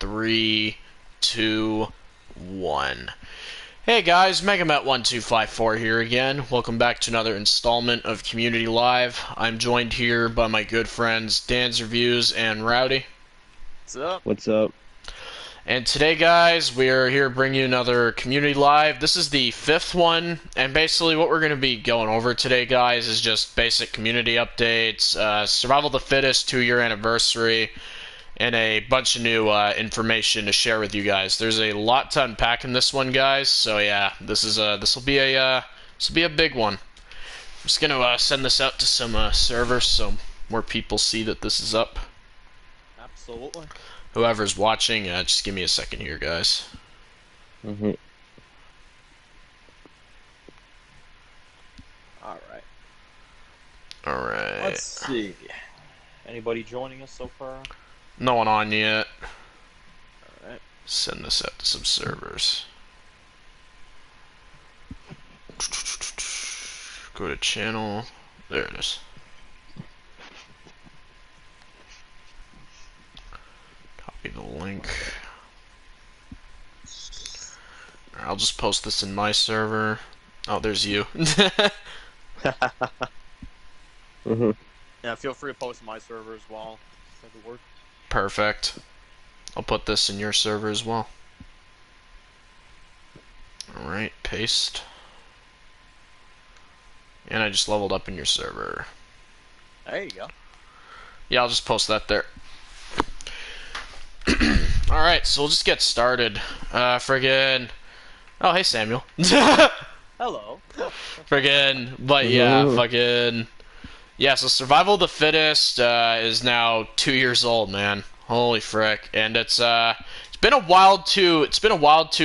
3, 2, 1. Hey guys, megamatt1254 here again. Welcome back to another installment of Community Live. I'm joined here by my good friends Dan's Reviews and Rowdy. What's up? What's up? And today, guys, we are here bringing you another Community Live. This is the 5th one, and basically what we're going to be going over today, guys, is just basic community updates, Survival of the Fittest 2-year anniversary, and a bunch of new information to share with you guys. There's a lot to unpack in this one, guys. So yeah, this will be a big one. I'm just gonna send this out to some servers so more people see that this is up. Absolutely. Whoever's watching, just give me a second here, guys. All right. All right. Let's see. Anybody joining us so far? No one on yet. All right. Send this out to some servers. Go to channel. There it is. Copy the link. I'll just post this in my server. Oh, there's you. Yeah, feel free to post in my server as well. That'd work. Perfect. I'll put this in your server as well. Alright, paste. And I just leveled up in your server. There you go. Yeah, I'll just post that there. Alright, so we'll just get started. Friggin'... Oh, hey, Samuel. Hello. But yeah, fucking... Yeah, so Survival of the Fittest is now 2 years old, man. Holy frick. And it's been a wild 2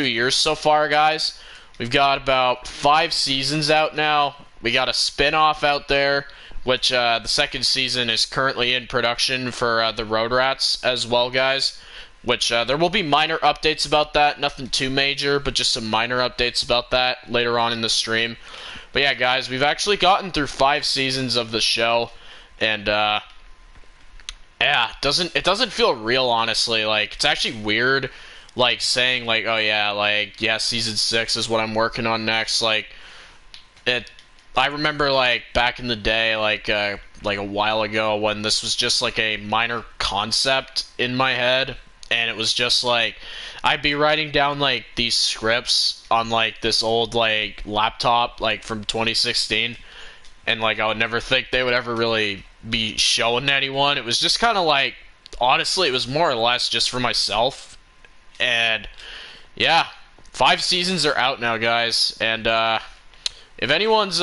years so far, guys. We've got about 5 seasons out now. We got a spin-off out there, which the second season is currently in production for the Road Rats as well, guys. Which there will be minor updates about that. Nothing too major, but just some minor updates about that later on in the stream. But yeah, guys, we've actually gotten through 5 seasons of the show, and yeah, it doesn't feel real, honestly. Like, it's actually weird, like, saying, like, oh yeah, like, yeah, season 6 is what I'm working on next. Like, I remember, like, back in the day, like a while ago, when this was just like a minor concept in my head. And it was just like, I'd be writing down like these scripts on like this old like laptop like from 2016, and like I would never think they would ever really be shown to anyone. It was just kind of like, honestly, it was more or less just for myself. And yeah, 5 seasons are out now, guys. And if anyone's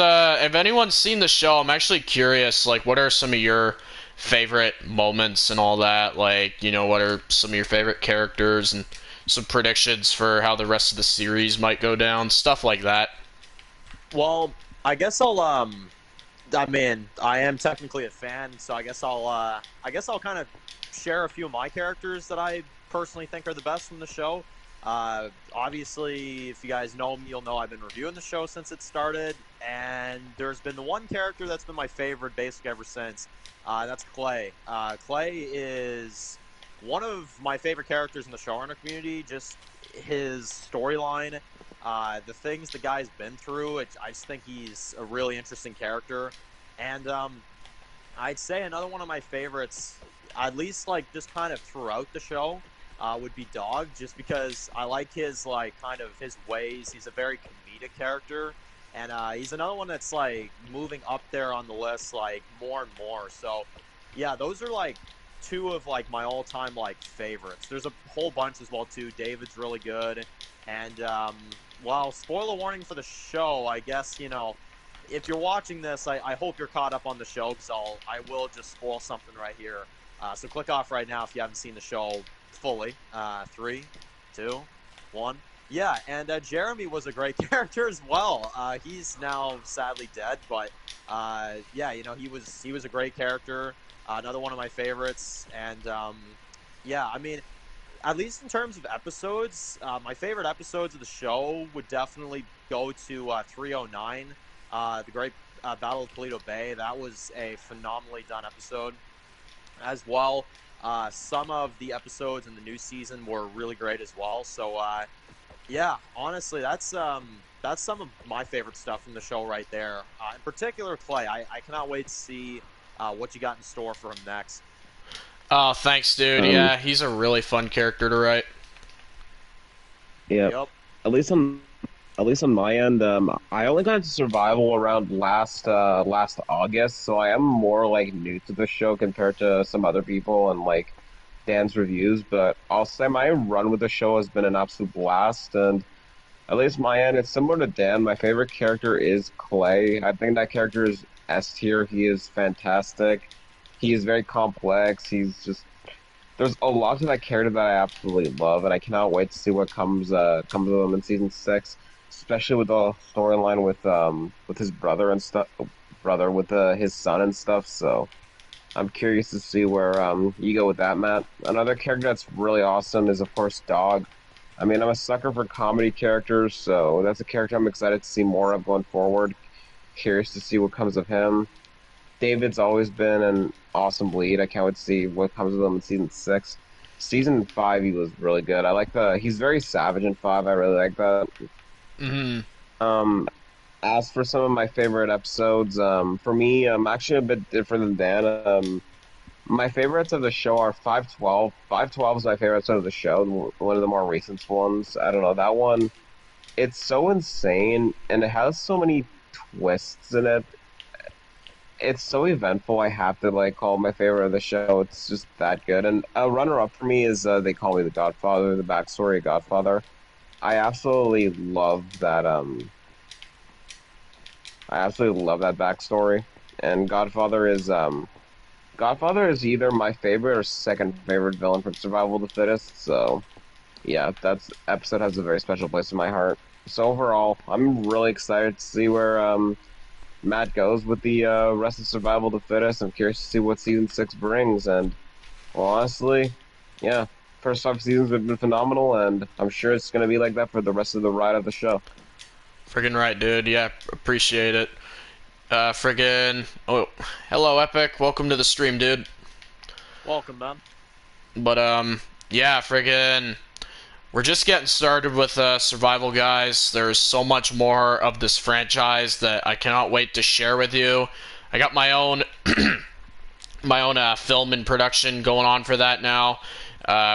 seen the show, I'm actually curious, like, what are some of your favorite moments and all that? Like, you know, what are some of your favorite characters and some predictions for how the rest of the series might go down, stuff like that. Well, I guess I'll I mean, I am technically a fan, so I guess I'll kind of share a few of my characters that I personally think are the best from the show. Obviously, if you guys know me, you'll know I've been reviewing the show since it started, and there's been the one character that's been my favorite basically ever since. That's Clay. Clay is one of my favorite characters in the Showrunner community. Just his storyline, the things the guy's been through. I just think he's a really interesting character. And I'd say another one of my favorites, at least like just kind of throughout the show, would be Dog, just because I like his like kind of his ways. He's a very comedic character. And he's another one that's, like, moving up there on the list, like, more and more. So, yeah, those are, like, 2 of, like, my all-time, like, favorites. There's a whole bunch as well, too. David's really good. And, well, spoiler warning for the show, I guess, you know, if you're watching this, I hope you're caught up on the show, because I will just spoil something right here. So click off right now if you haven't seen the show fully. 3, 2, 1... Yeah, and Jeremy was a great character as well. He's now sadly dead, but yeah, you know, he was a great character. Another one of my favorites, and yeah, I mean, at least in terms of episodes, my favorite episodes of the show would definitely go to 309, the Great Battle of Toledo Bay. That was a phenomenally done episode. As well, Some of the episodes in the new season were really great as well. So yeah, honestly, that's some of my favorite stuff from the show right there. In particular, Clay. I cannot wait to see what you got in store for him next. Oh, thanks, dude. Um, Yeah, he's a really fun character to write. yeah. Yep. At least on at least on my end, I only got into survival around last August, so I am more like new to the show compared to some other people and like Dan's reviews. But I'll say my run with the show has been an absolute blast, and at least my end, it's similar to Dan. My favorite character is Clay. I think that character is S tier. He is fantastic. He is very complex. He's just there's a lot to that character that I absolutely love, and I cannot wait to see what comes of him in season 6, especially with the storyline with his brother and stuff, brother with his son and stuff. So I'm curious to see where you go with that, Matt. Another character that's really awesome is of course Dog. I mean, I'm a sucker for comedy characters, so that's a character I'm excited to see more of going forward. Curious to see what comes of him. David's always been an awesome lead. I can't wait to see what comes of him in season 6. Season 5, he was really good. I like he's very savage in 5. I really like that. Hmm. Um, as for some of my favorite episodes, for me, I'm actually a bit different than Dan. My favorites of the show are 512. 512 is my favorite episode of the show, one of the more recent ones. I don't know, that one, it's so insane, and it has so many twists in it. It's so eventful. I have to like call it my favorite of the show. It's just that good. And a runner-up for me is they call me the Godfather, the backstory of Godfather. I absolutely love that. I absolutely love that backstory. And Godfather is either my favorite or second favorite villain from Survival of the Fittest. So yeah, that episode has a very special place in my heart. So overall, I'm really excited to see where Matt goes with the rest of Survival of the Fittest. I'm curious to see what season 6 brings, and well, honestly, yeah, first 5 seasons have been phenomenal, and I'm sure it's going to be like that for the rest of the ride of the show. Friggin' right, dude. Yeah, appreciate it. Friggin'. Oh, hello, Epic. Welcome to the stream, dude. Welcome, man. But, yeah, friggin'. We're just getting started with Survival, guys. There's so much more of this franchise that I cannot wait to share with you. I got my own film and production going on for that now.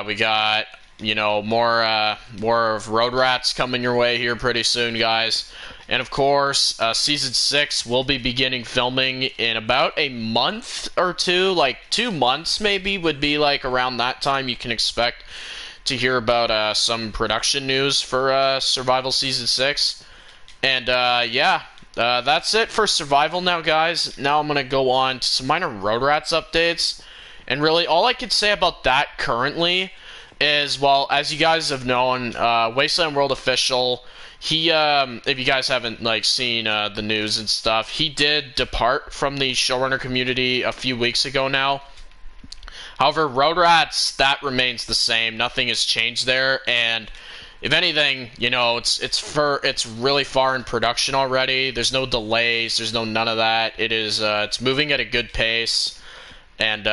We got more of Road Rats coming your way here pretty soon, guys. And of course, season 6 will be beginning filming in about a month or two, like 2 months maybe would be like around that time. You can expect to hear about some production news for Survival Season 6. And yeah, that's it for Survival now, guys. Now I'm going to go on to some minor Road Rats updates. And really, all I could say about that currently is, well, as you guys have known, Wasteland World Official, he, if you guys haven't, like, seen the news and stuff, he did depart from the showrunner community a few weeks ago now. However, Road Rats, that remains the same. Nothing has changed there, and if anything, it's really far in production already. There's no delays. There's none of that. It's moving at a good pace, and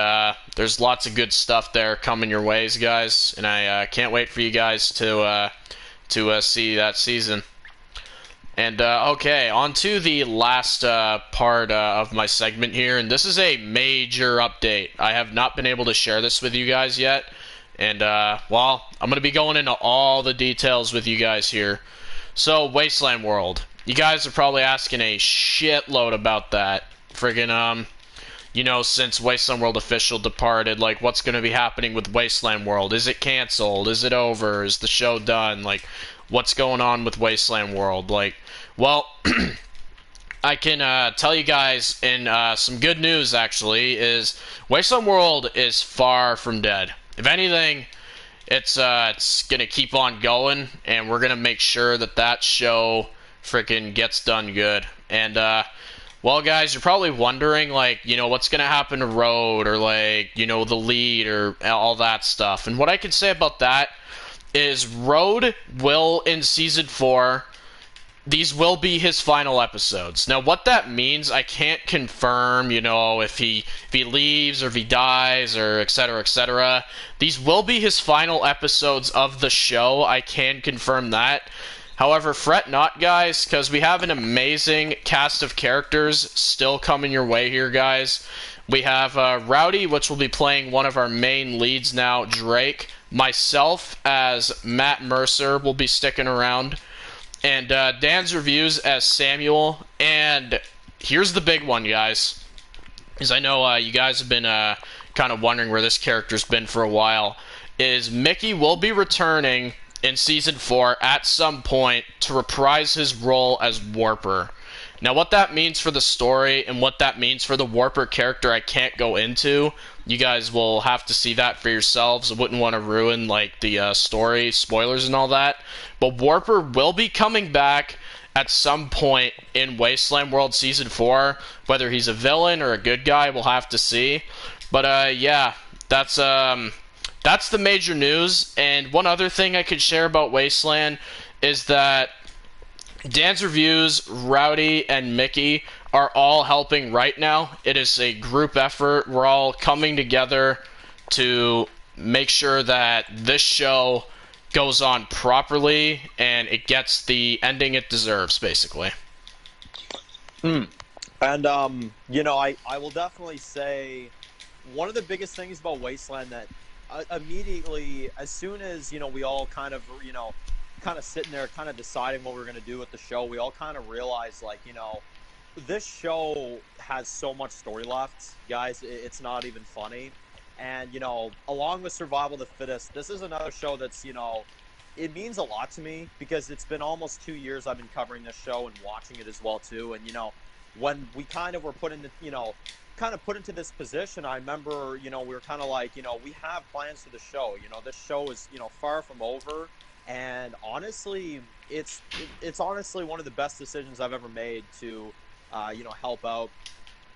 there's lots of good stuff there coming your ways, guys. And I can't wait for you guys to see that season. And, okay, on to the last part of my segment here, and this is a major update. I have not been able to share this with you guys yet, and, well, I'm going to be going into all the details with you guys here. So, Wasteland World. You guys are probably asking a shitload about that. Friggin', since Wasteland World Official departed, like, what's going to be happening with Wasteland World? Is it canceled? Is it over? Is the show done? Like, what's going on with Wasteland World? Like, well, I can tell you guys in some good news, actually, is Wasteland World is far from dead. If anything, it's going to keep on going, and we're going to make sure that show freaking gets done good. And, well, guys, you're probably wondering, like, what's going to happen to Road, or, like, the lead, or all that stuff. And what I can say about that is Road will, in Season 4, these will be his final episodes. Now, what that means, I can't confirm, if he leaves or if he dies or etc. etc. These will be his final episodes of the show. I can confirm that. However, fret not, guys, because we have an amazing cast of characters still coming your way here, guys. We have Rowdy, which will be playing one of our main leads now, Drake. Myself as Matt Mercer will be sticking around. And Dan's reviews as Samuel. And here's the big one, guys. Because I know you guys have been kind of wondering where this character's been for a while. Is Mickey will be returning in Season 4 at some point to reprise his role as Warper. Now, what that means for the story and what that means for the Warper character, I can't go into. You guys will have to see that for yourselves. I wouldn't want to ruin the story, spoilers and all that. But Warper will be coming back at some point in Wasteland World Season 4. Whether he's a villain or a good guy, we'll have to see. But yeah, that's the major news. And one other thing I could share about Wasteland is that Dan's reviews, Rowdy, and Mickey are all helping right now. It is a group effort. We're all coming together to make sure that this show goes on properly and it gets the ending it deserves, basically. And, I will definitely say one of the biggest things about Wasteland that immediately, as soon as, we all kind of sitting there, kind of deciding what we're going to do with the show, we all kind of realized, this show has so much story left, guys. It's not even funny. And, along with Survival of the Fittest, this is another show that's, it means a lot to me because it's been almost 2 years I've been covering this show and watching it as well, too. And, when we kind of were put into, put into this position, I remember, we were kind of like, we have plans for the show. This show is, far from over. And honestly, it's honestly one of the best decisions I've ever made to, help out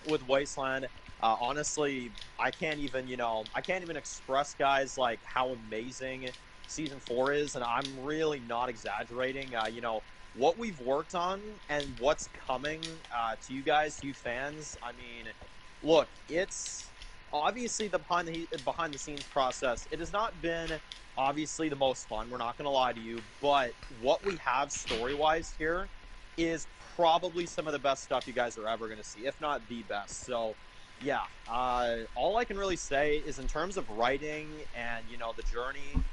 with Wasteland. Honestly, I can't even express, guys, how amazing Season 4 is, and I'm really not exaggerating. What we've worked on and what's coming to you guys, to you fans. I mean, look, it's obviously the behind the scenes process. It has not been obviously the most fun. We're not going to lie to you, but what we have story-wise here is probably some of the best stuff you guys are ever going to see, if not the best. So, yeah, all I can really say is in terms of writing and, the journey,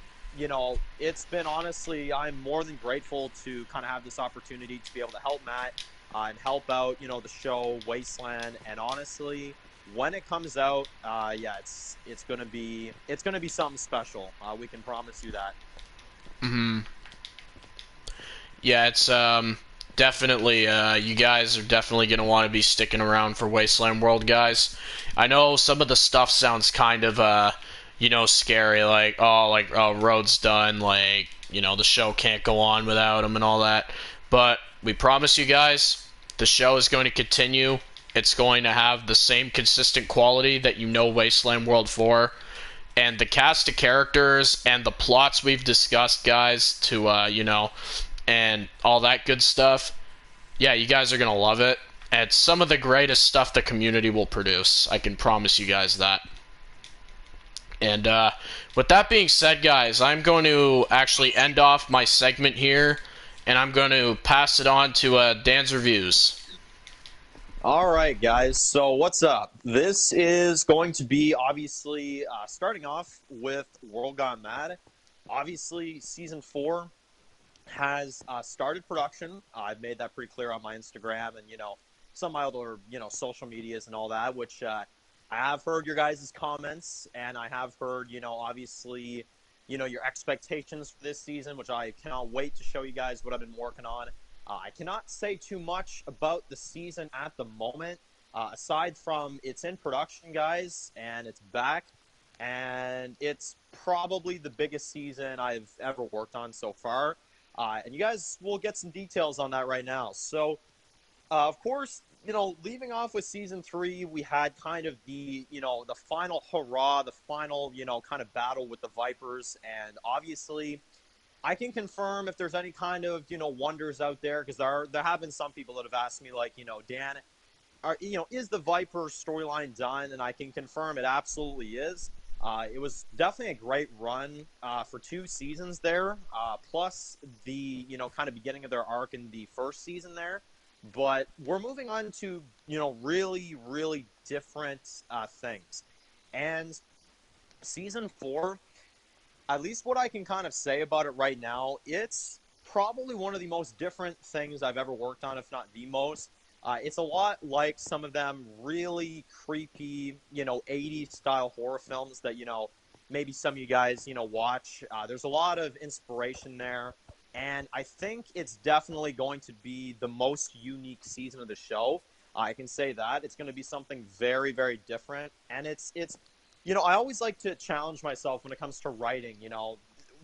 it's been honestly, I'm more than grateful to kind of have this opportunity to be able to help Matt and help out, the show Wasteland. And honestly, when it comes out, yeah, it's gonna be something special. We can promise you that. Yeah, it's definitely you guys are definitely gonna want to be sticking around for Wasteland World, guys. I know some of the stuff sounds kind of scary, oh, Road's done, the show can't go on without him and all that. But we promise you guys, the show is going to continue. It's going to have the same consistent quality that you know Wasteland World for. And the cast of characters and the plots we've discussed, guys, to, and all that good stuff. Yeah, you guys are going to love it. It's some of the greatest stuff the community will produce. I can promise you guys that. And with that being said, guys, I'm going to actually end off my segment here, and I'm going to pass it on to Dan's Reviews. All right, guys. So what's up? This is going to be obviously starting off with World Gone Mad. Obviously, Season 4 has started production. I've made that pretty clear on my Instagram and, some of my other, social medias and all that, which I have heard your guys' comments, and I have heard, obviously, your expectations for this season, which I cannot wait to show you guys what I've been working on. I cannot say too much about the season at the moment, aside from it's in production, guys, and it's back, and it's probably the biggest season I've ever worked on so far, and you guys will get some details on that right now. So, of course, leaving off with Season 3, we had kind of the final hurrah, the final, kind of battle with the Vipers, and obviously I can confirm if there's any kind of, wonders out there, because there have been some people that have asked me, like, Dan, is the Viper storyline done? And I can confirm it absolutely is. It was definitely a great run for 2 seasons there, plus the kind of beginning of their arc in the first season there. But we're moving on to really really different things, and season 4. At least what I can kind of say about it right now, it's probably one of the most different things I've ever worked on, if not the most. It's a lot like some of them really creepy, 80s style horror films that, maybe some of you guys, watch. There's a lot of inspiration there. And I think it's definitely going to be the most unique season of the show. I can say that. It's going to be something very, very different. And it's I always like to challenge myself when it comes to writing.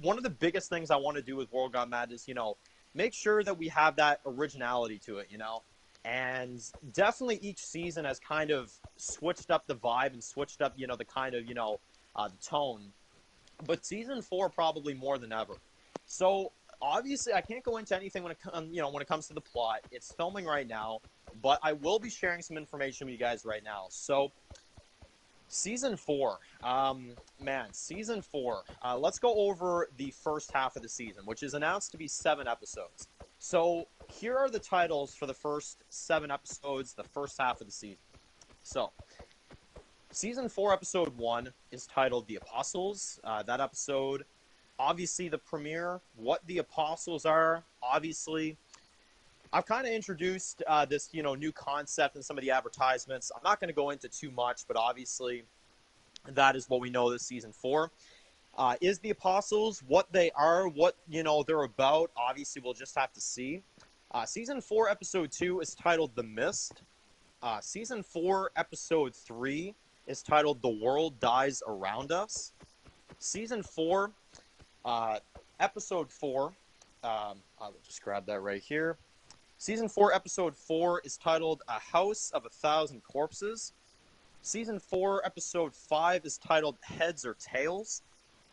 One of the biggest things I want to do with World Gone Mad is, make sure that we have that originality to it, And definitely each season has kind of switched up the vibe and switched up, the kind of, the tone. But season 4 probably more than ever. So obviously I can't go into anything when it comes to the plot. It's filming right now, but I will be sharing some information with you guys right now. So Season 4, Season 4. Let's go over the first half of the season, which is announced to be 7 episodes. So here are the titles for the first 7 episodes, the first half of the season. So, Season 4, Episode 1 is titled The Apostles. That episode, obviously the premiere, what the Apostles are, obviously. I've kind of introduced this, new concept in some of the advertisements. I'm not going to go into too much, but obviously that is what we know this season for. Is the Apostles what they are, what, they're about? Obviously, we'll just have to see. Season 4, Episode 2 is titled The Mist. Season 4, Episode 3 is titled The World Dies Around Us. Season 4, Episode 4, I will just grab that right here. Season 4, Episode 4 is titled A House of a Thousand Corpses. Season 4, Episode 5 is titled Heads or Tails.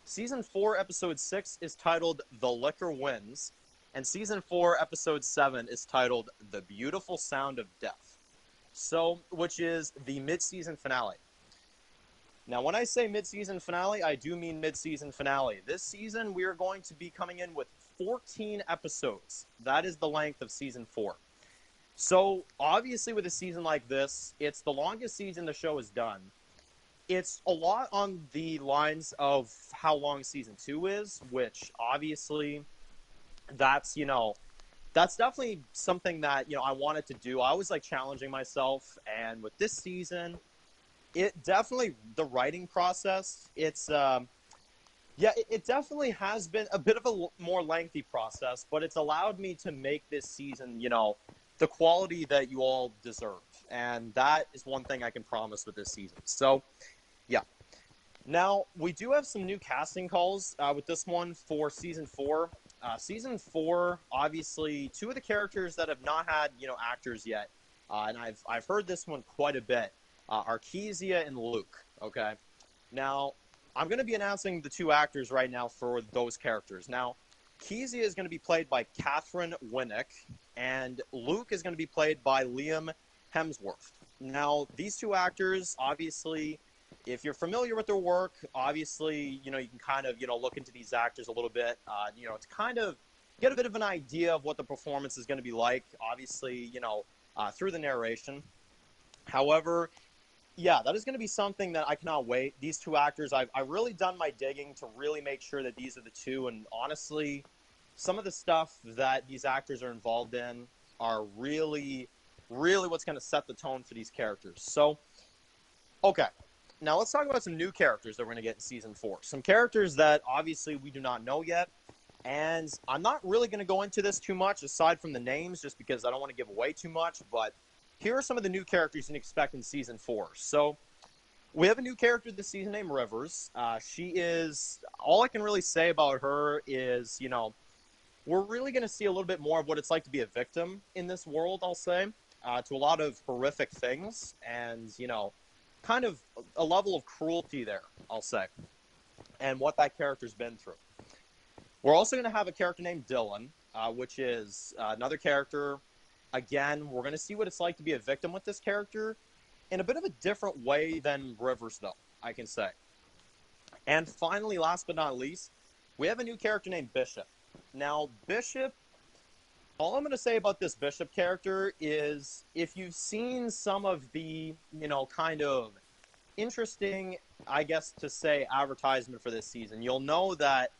Season 4, Episode 6 is titled The Liquor Wins. And Season 4, Episode 7 is titled The Beautiful Sound of Death. So, which is the mid-season finale. Now, when I say mid-season finale, I do mean mid-season finale. This season, we are going to be coming in with 14 episodes. That is the length of Season 4. So, obviously, with a season like this, it's the longest season the show has done. It's a lot on the lines of how long Season 2 is, which, obviously, that's definitely something that, I wanted to do. I always like challenging myself, and with this season, it definitely, the writing process, it's, it definitely has been a bit of a more lengthy process, but it's allowed me to make this season, the quality that you all deserve. And that is one thing I can promise with this season. So, yeah. Now, we do have some new casting calls with this one for Season 4. Season 4, obviously, 2 of the characters that have not had, actors yet, and I've heard this one quite a bit, Arkeisia and Luke, okay? Now, I'm going to be announcing the 2 actors right now for those characters. Now, Kezia is going to be played by Catherine Winnick, and Luke is going to be played by Liam Hemsworth. Now, these 2 actors, obviously, if you're familiar with their work, obviously, you can kind of, look into these actors a little bit, to kind of get a bit of an idea of what the performance is going to be like, obviously, through the narration. However, yeah, that is going to be something that I cannot wait. These 2 actors, I've really done my digging to really make sure that these are the 2. And honestly, some of the stuff that these actors are involved in are really, really what's going to set the tone for these characters. So, okay. Now let's talk about some new characters that we're going to get in Season 4. Some characters that obviously we do not know yet. And I'm not really going to go into this too much aside from the names just because I don't want to give away too much, but here are some of the new characters you can expect in Season 4. So, we have a new character this season named Rivers. She is, all I can really say about her is, we're really going to see a little bit more of what it's like to be a victim in this world, I'll say, to a lot of horrific things and, kind of a level of cruelty there, I'll say, and what that character's been through. We're also going to have a character named Dylan, which is another character. Again, we're going to see what it's like to be a victim with this character in a bit of a different way than Rivers, though, I can say. And finally, last but not least, we have a new character named Bishop. Now, Bishop, all I'm going to say about this Bishop character is if you've seen some of the, kind of interesting, I guess to say, advertisement for this season, you'll know that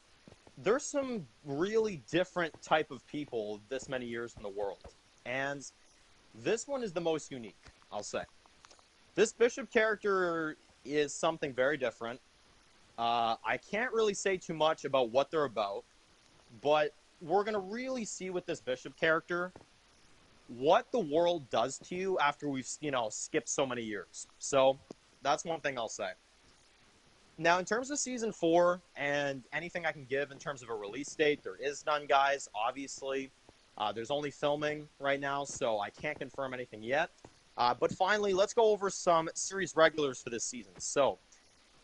there's some really different type of people this many years in the world. And this one is the most unique, I'll say. This Bishop character is something very different. I can't really say too much about what they're about, but we're going to really see with this Bishop character what the world does to you after we've, skipped so many years. So that's one thing I'll say. Now, in terms of Season 4 and anything I can give in terms of a release date, there is none, guys, obviously. There's only filming right now, so I can't confirm anything yet. But finally, let's go over some series regulars for this season. So,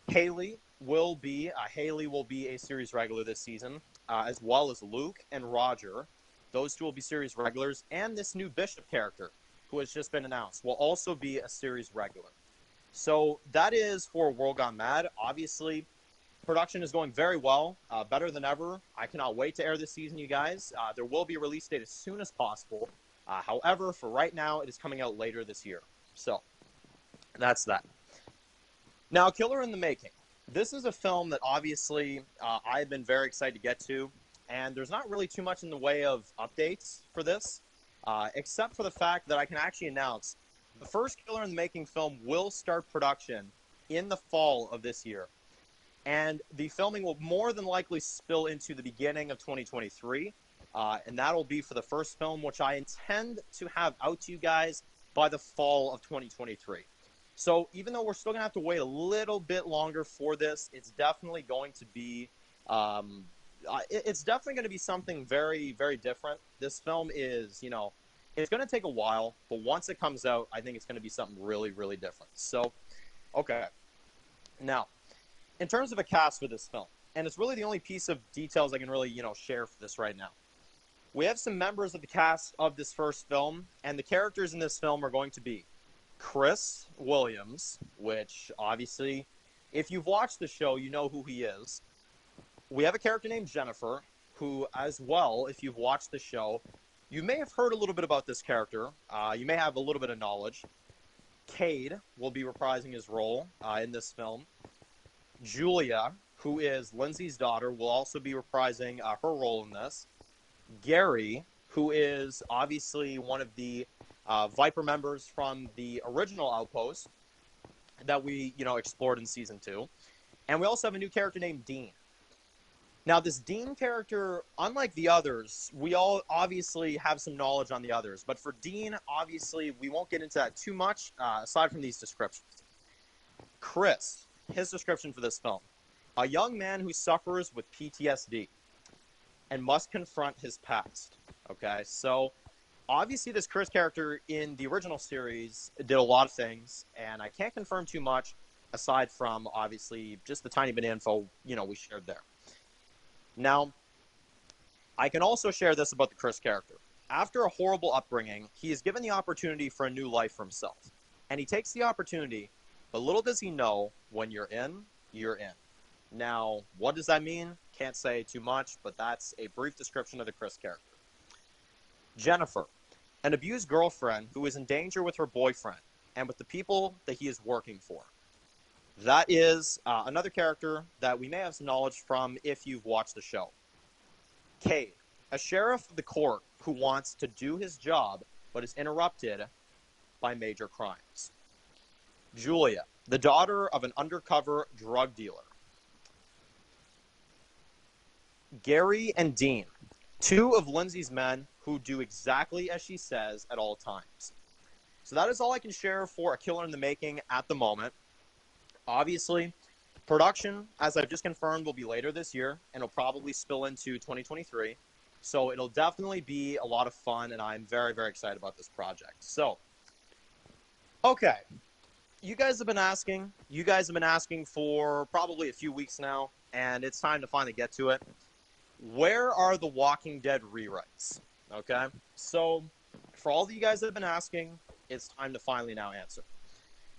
Haley will be a series regular this season, as well as Luke and Roger. Those two will be series regulars, and this new Bishop character, who has just been announced, will also be a series regular. So that is for World Gone Mad. Obviously, production is going very well, better than ever. I cannot wait to air this season, you guys. There will be a release date as soon as possible. However, for right now, it is coming out later this year. So, that's that. Now, Killer in the Making. This is a film that obviously I've been very excited to get to, and there's not really too much in the way of updates for this, except for the fact that I can actually announce the first Killer in the Making film will start production in the fall of this year. And the filming will more than likely spill into the beginning of 2023. And that'll be for the first film, which I intend to have out to you guys by the fall of 2023. So even though we're still going to have to wait a little bit longer for this, it's definitely going to be something very, very different. This film is, it's going to take a while, but once it comes out, I think it's going to be something really, really different. So, okay. Now, in terms of a cast for this film, and it's really the only piece of details I can really, share for this right now. We have some members of the cast of this first film, and the characters in this film are going to be Chris Williams, which obviously, if you've watched the show, you know who he is. We have a character named Jennifer, who, as well, if you've watched the show, you may have heard a little bit about this character. You may have a little bit of knowledge. Cade will be reprising his role in this film. Julia, who is Lindsay's daughter, will also be reprising her role in this. Gary, who is obviously one of the Viper members from the original Outpost that we, explored in Season 2. And we also have a new character named Dean. Now, this Dean character, unlike the others, we all obviously have some knowledge on the others. But for Dean, obviously, we won't get into that too much, aside from these descriptions. Chris, his description for this film. A young man who suffers with PTSD and must confront his past. Okay, so obviously this Chris character in the original series did a lot of things, and I can't confirm too much aside from, obviously, just the tiny bit of info, we shared there. Now, I can also share this about the Chris character. After a horrible upbringing, he is given the opportunity for a new life for himself. And he takes the opportunity, but little does he know, when you're in, you're in. Now, what does that mean? Can't say too much, but that's a brief description of the Chris character. Jennifer, an abused girlfriend who is in danger with her boyfriend and with the people that he is working for. That is another character that we may have some knowledge from if you've watched the show. Cade, a sheriff of the court who wants to do his job but is interrupted by major crimes. Julia, the daughter of an undercover drug dealer. Gary and Dean, two of Lindsay's men who do exactly as she says at all times. So that is all I can share for A Killer in the Making at the moment. Obviously, production, as I've just confirmed, will be later this year, and it'll probably spill into 2023. So it'll definitely be a lot of fun, and I'm very, very excited about this project. So, okay. You guys have been asking for probably a few weeks now, and it's time to finally get to it. where are the Walking Dead rewrites? Okay, so for all of you guys that have been asking, it's time to finally now answer.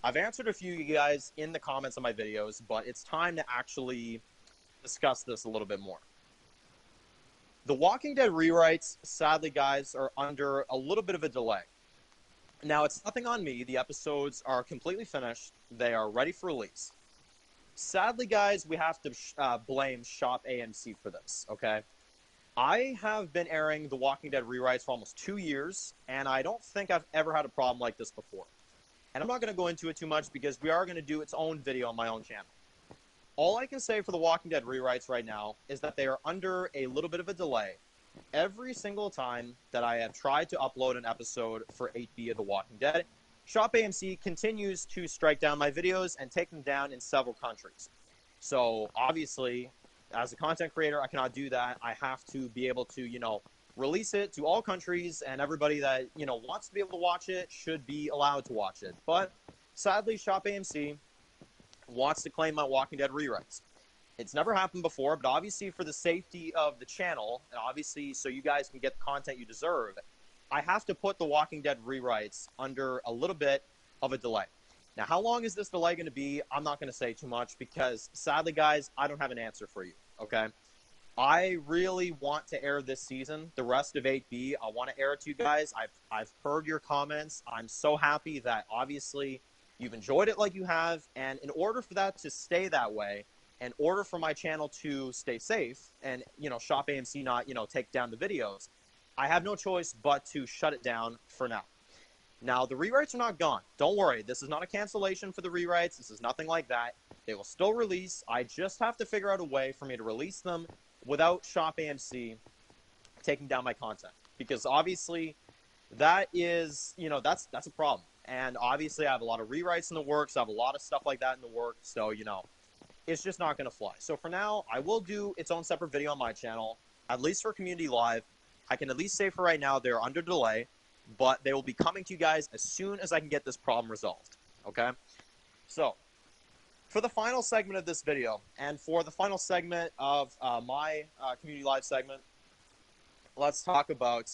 I've answered a few of you guys in the comments on my videos, but it's time to actually discuss this a little bit more. The Walking Dead rewrites, sadly, guys, are under a little bit of a delay. Now, it's nothing on me. The episodes are completely finished. They are ready for release. Sadly, guys, we have to blame Shop AMC for this, okay? I have been airing The Walking Dead rewrites for almost 2 years, and I don't think I've ever had a problem like this before. And I'm not going to go into it too much because we are going to do its own video on my own channel. All I can say for The Walking Dead rewrites right now is that they are under a little bit of a delay. Every single time that I have tried to upload an episode for 8B of The Walking Dead, Shop AMC continues to strike down my videos and take them down in several countries. So, obviously, as a content creator, I cannot do that. I have to be able to, release it to all countries, and everybody that, wants to be able to watch it should be allowed to watch it. But, sadly, Shop AMC wants to claim my Walking Dead rewrites. It's never happened before, but obviously for the safety of the channel, and obviously so you guys can get the content you deserve, I have to put the Walking Dead rewrites under a little bit of a delay. Now, how long is this delay going to be? I'm not going to say too much because, sadly, guys, I don't have an answer for you, okay? I really want to air this season, the rest of 8B. I want to air it to you guys. I've heard your comments. I'm so happy that, obviously, you've enjoyed it like you have, and in order for that to stay that way, in order for my channel to stay safe and, Shop AMC not, take down the videos, I have no choice but to shut it down for now. Now, the rewrites are not gone. Don't worry. This is not a cancellation for the rewrites. This is nothing like that. They will still release. I just have to figure out a way for me to release them without Shop AMC taking down my content. Because obviously, that is, that's a problem. And obviously, I have a lot of rewrites in the works. I have a lot of stuff like that in the works. So, it's just not going to fly. So for now, I will do its own separate video on my channel, at least for Community Live. I can at least say for right now they're under delay, but they will be coming to you guys as soon as I can get this problem resolved, okay? So, for the final segment of this video, and for the final segment of my Community Live segment, let's talk about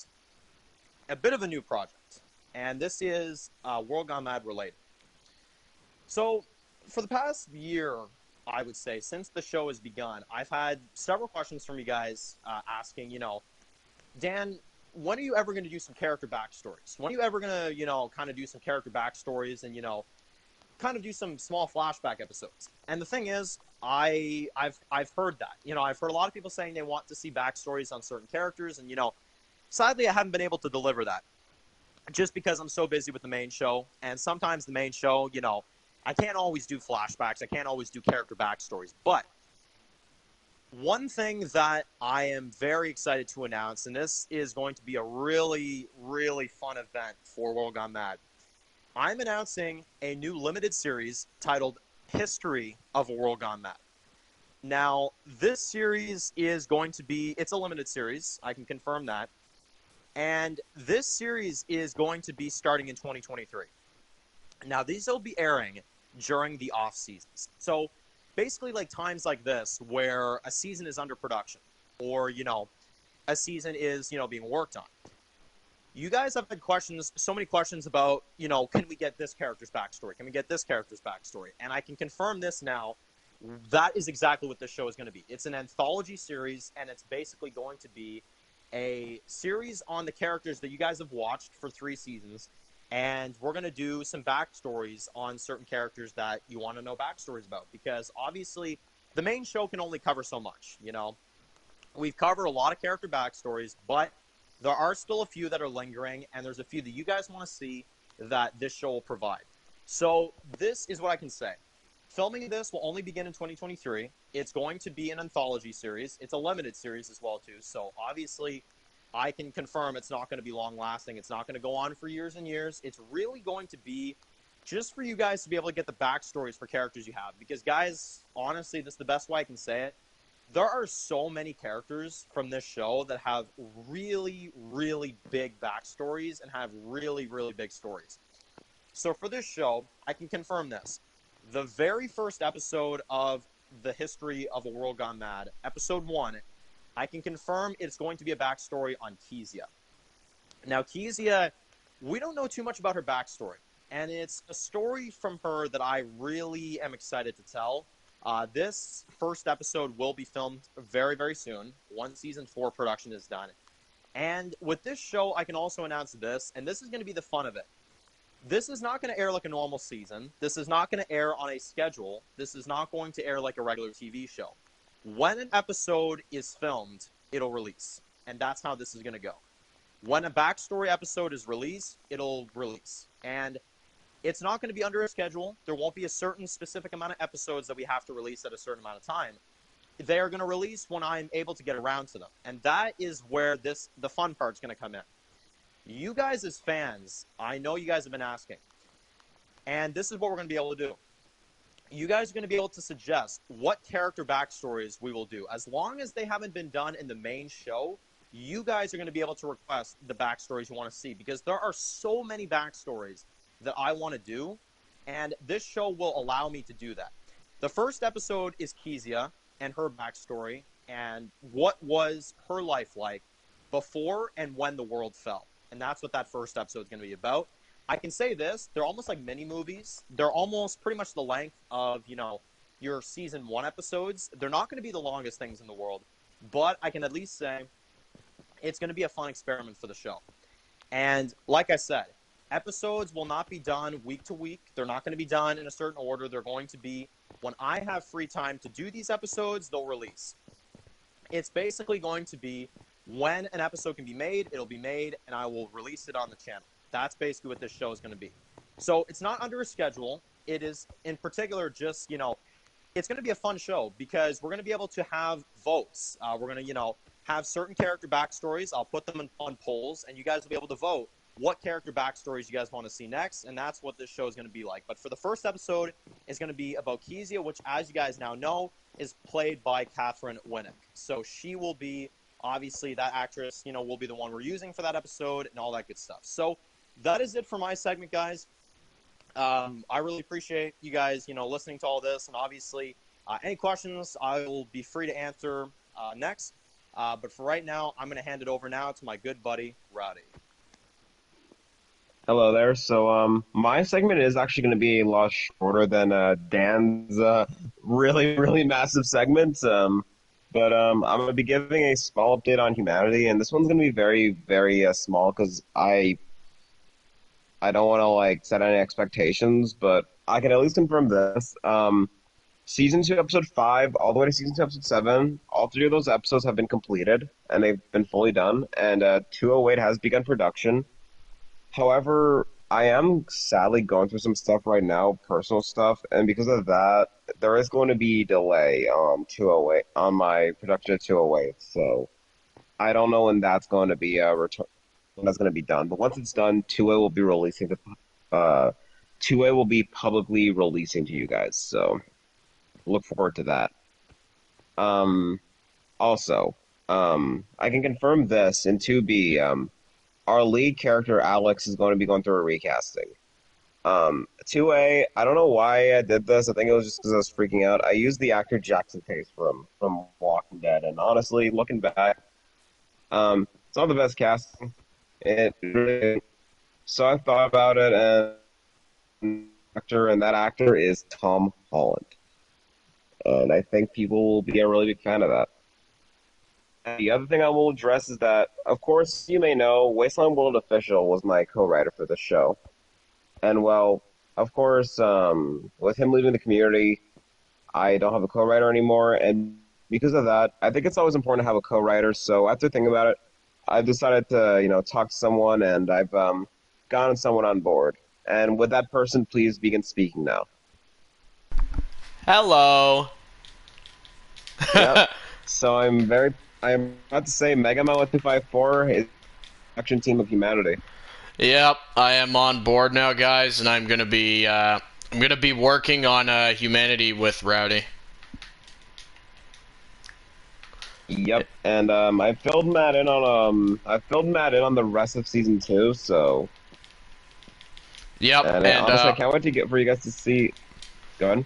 a bit of a new project. And this is World Gone Mad related. So, for the past year, I would say, since the show has begun, I've had several questions from you guys asking, Dan, when are you ever going to do some character backstories? When are you ever going to, kind of do some character backstories and, kind of do some small flashback episodes? And the thing is, I've heard that. I've heard a lot of people saying they want to see backstories on certain characters, and, sadly, I haven't been able to deliver that. Just because I'm so busy with the main show, and sometimes the main show, I can't always do flashbacks. I can't always do character backstories. But one thing that I am very excited to announce, and this is going to be a really, really fun event for World Gone Mad, I'm announcing a new limited series titled History of a World Gone Mad. Now, this series is going to be, it's a limited series. I can confirm that. And this series is going to be starting in 2023. Now, these will be airing during the off seasons. So basically like times like this where a season is under production or, a season is, being worked on. You guys have had questions, so many questions about, can we get this character's backstory? Can we get this character's backstory? And I can confirm this now. That is exactly what this show is going to be. It's an anthology series, and it's basically going to be a series on the characters that you guys have watched for 3 seasons. And we're going to do some backstories on certain characters that you want to know backstories about. Because, obviously, the main show can only cover so much, We've covered a lot of character backstories, but there are still a few that are lingering, and there's a few that you guys want to see that this show will provide. So, this is what I can say. Filming of this will only begin in 2023. It's going to be an anthology series. It's a limited series as well, too. So, obviously, I can confirm it's not going to be long-lasting. It's not going to go on for years and years. It's really going to be just for you guys to be able to get the backstories for characters you have. Because, guys, honestly, this is the best way I can say it. There are so many characters from this show that have really, really big backstories and have really, really big stories. So for this show, I can confirm this. The very first episode of the History of a World Gone Mad, episode 1, I can confirm it's going to be a backstory on Kezia. Now, Kezia, we don't know too much about her backstory, and it's a story from her that I really am excited to tell. This first episode will be filmed very, very soon, once Season 4 production is done. And with this show, I can also announce this, and this is going to be the fun of it. This is not going to air like a normal season. This is not going to air on a schedule. This is not going to air like a regular TV show. When an episode is filmed, it'll release. And that's how this is going to go. When a backstory episode is released, it'll release. And it's not going to be under a schedule. There won't be a certain specific amount of episodes that we have to release at a certain amount of time. They are going to release when I'm able to get around to them. And that is where the fun part's going to come in. You guys as fans, I know you guys have been asking. And this is what we're going to be able to do. You guys are going to be able to suggest what character backstories we will do. As long as they haven't been done in the main show, you guys are going to be able to request the backstories you want to see. Because there are so many backstories that I want to do. And this show will allow me to do that. The first episode is Kezia and her backstory. And what was her life like before and when the world fell. And that's what that first episode is going to be about. I can say this, they're almost like mini movies. They're almost pretty much the length of, your season 1 episodes. They're not going to be the longest things in the world, but I can at least say it's going to be a fun experiment for the show. And like I said, episodes will not be done week to week. They're not going to be done in a certain order. They're going to be, when I have free time to do these episodes, they'll release. It's basically going to be when an episode can be made, it'll be made, and I will release it on the channel. That's basically what this show is going to be. So it's not under a schedule. It is, in particular, just, it's going to be a fun show because we're going to be able to have votes. We're going to, have certain character backstories. I'll put them on polls, and you guys will be able to vote what character backstories you guys want to see next, and that's what this show is going to be like. But for the first episode, it's going to be about Kezia, which, as you guys now know, is played by Catherine Winnick. So she will be... Obviously, that actress, will be the one we're using for that episode and all that good stuff. So that is it for my segment, guys. I really appreciate you guys, listening to all this. And obviously, any questions, I will be free to answer next. But for right now, I'm going to hand it over now to my good buddy, Rowdy. Hello there. So, my segment is actually going to be a lot shorter than Dan's really, really massive segment. But I'm going to be giving a small update on humanity, and this one's going to be very, very small because I don't want to set any expectations, but I can at least confirm this. Season 2, Episode 5, all the way to Season 2, Episode 7, all 3 of those episodes have been completed, and they've been fully done, and 208 has begun production. However, I am sadly going through some stuff right now, personal stuff, and because of that, there is going to be delay on 208 on my production of 208. So I don't know when that's going to be when that's going to be done. But once it's done, 2A will be releasing 2A will be publicly releasing to you guys. So look forward to that. Also, I can confirm this in 2B. Our lead character, Alex, is going to be going through a recasting. 2A, I don't know why I did this. I think it was just because I was freaking out. I used the actor Jackson Pace from Walking Dead, and honestly, looking back, it's not the best casting. It really, so I thought about it, and that actor is Tom Holland. And I think people will be a really big fan of that. The other thing I will address is that, of course, you may know, Wasteland World Official was my co-writer for the show. And, well, of course, with him leaving the community, I don't have a co-writer anymore. And because of that, I think it's always important to have a co-writer. So after thinking about it, I've decided to, talk to someone, and I've gotten someone on board. And with that person, please begin speaking now. Hello. Yep. So I'm about to say megamatt 254 is the production team of humanity. Yep, I am on board now, guys, and I'm gonna be working on humanity with Rowdy. Yep, and I filled Matt in on the rest of season 2, so. Yep, and honestly, I can't wait for you guys to see. Go ahead.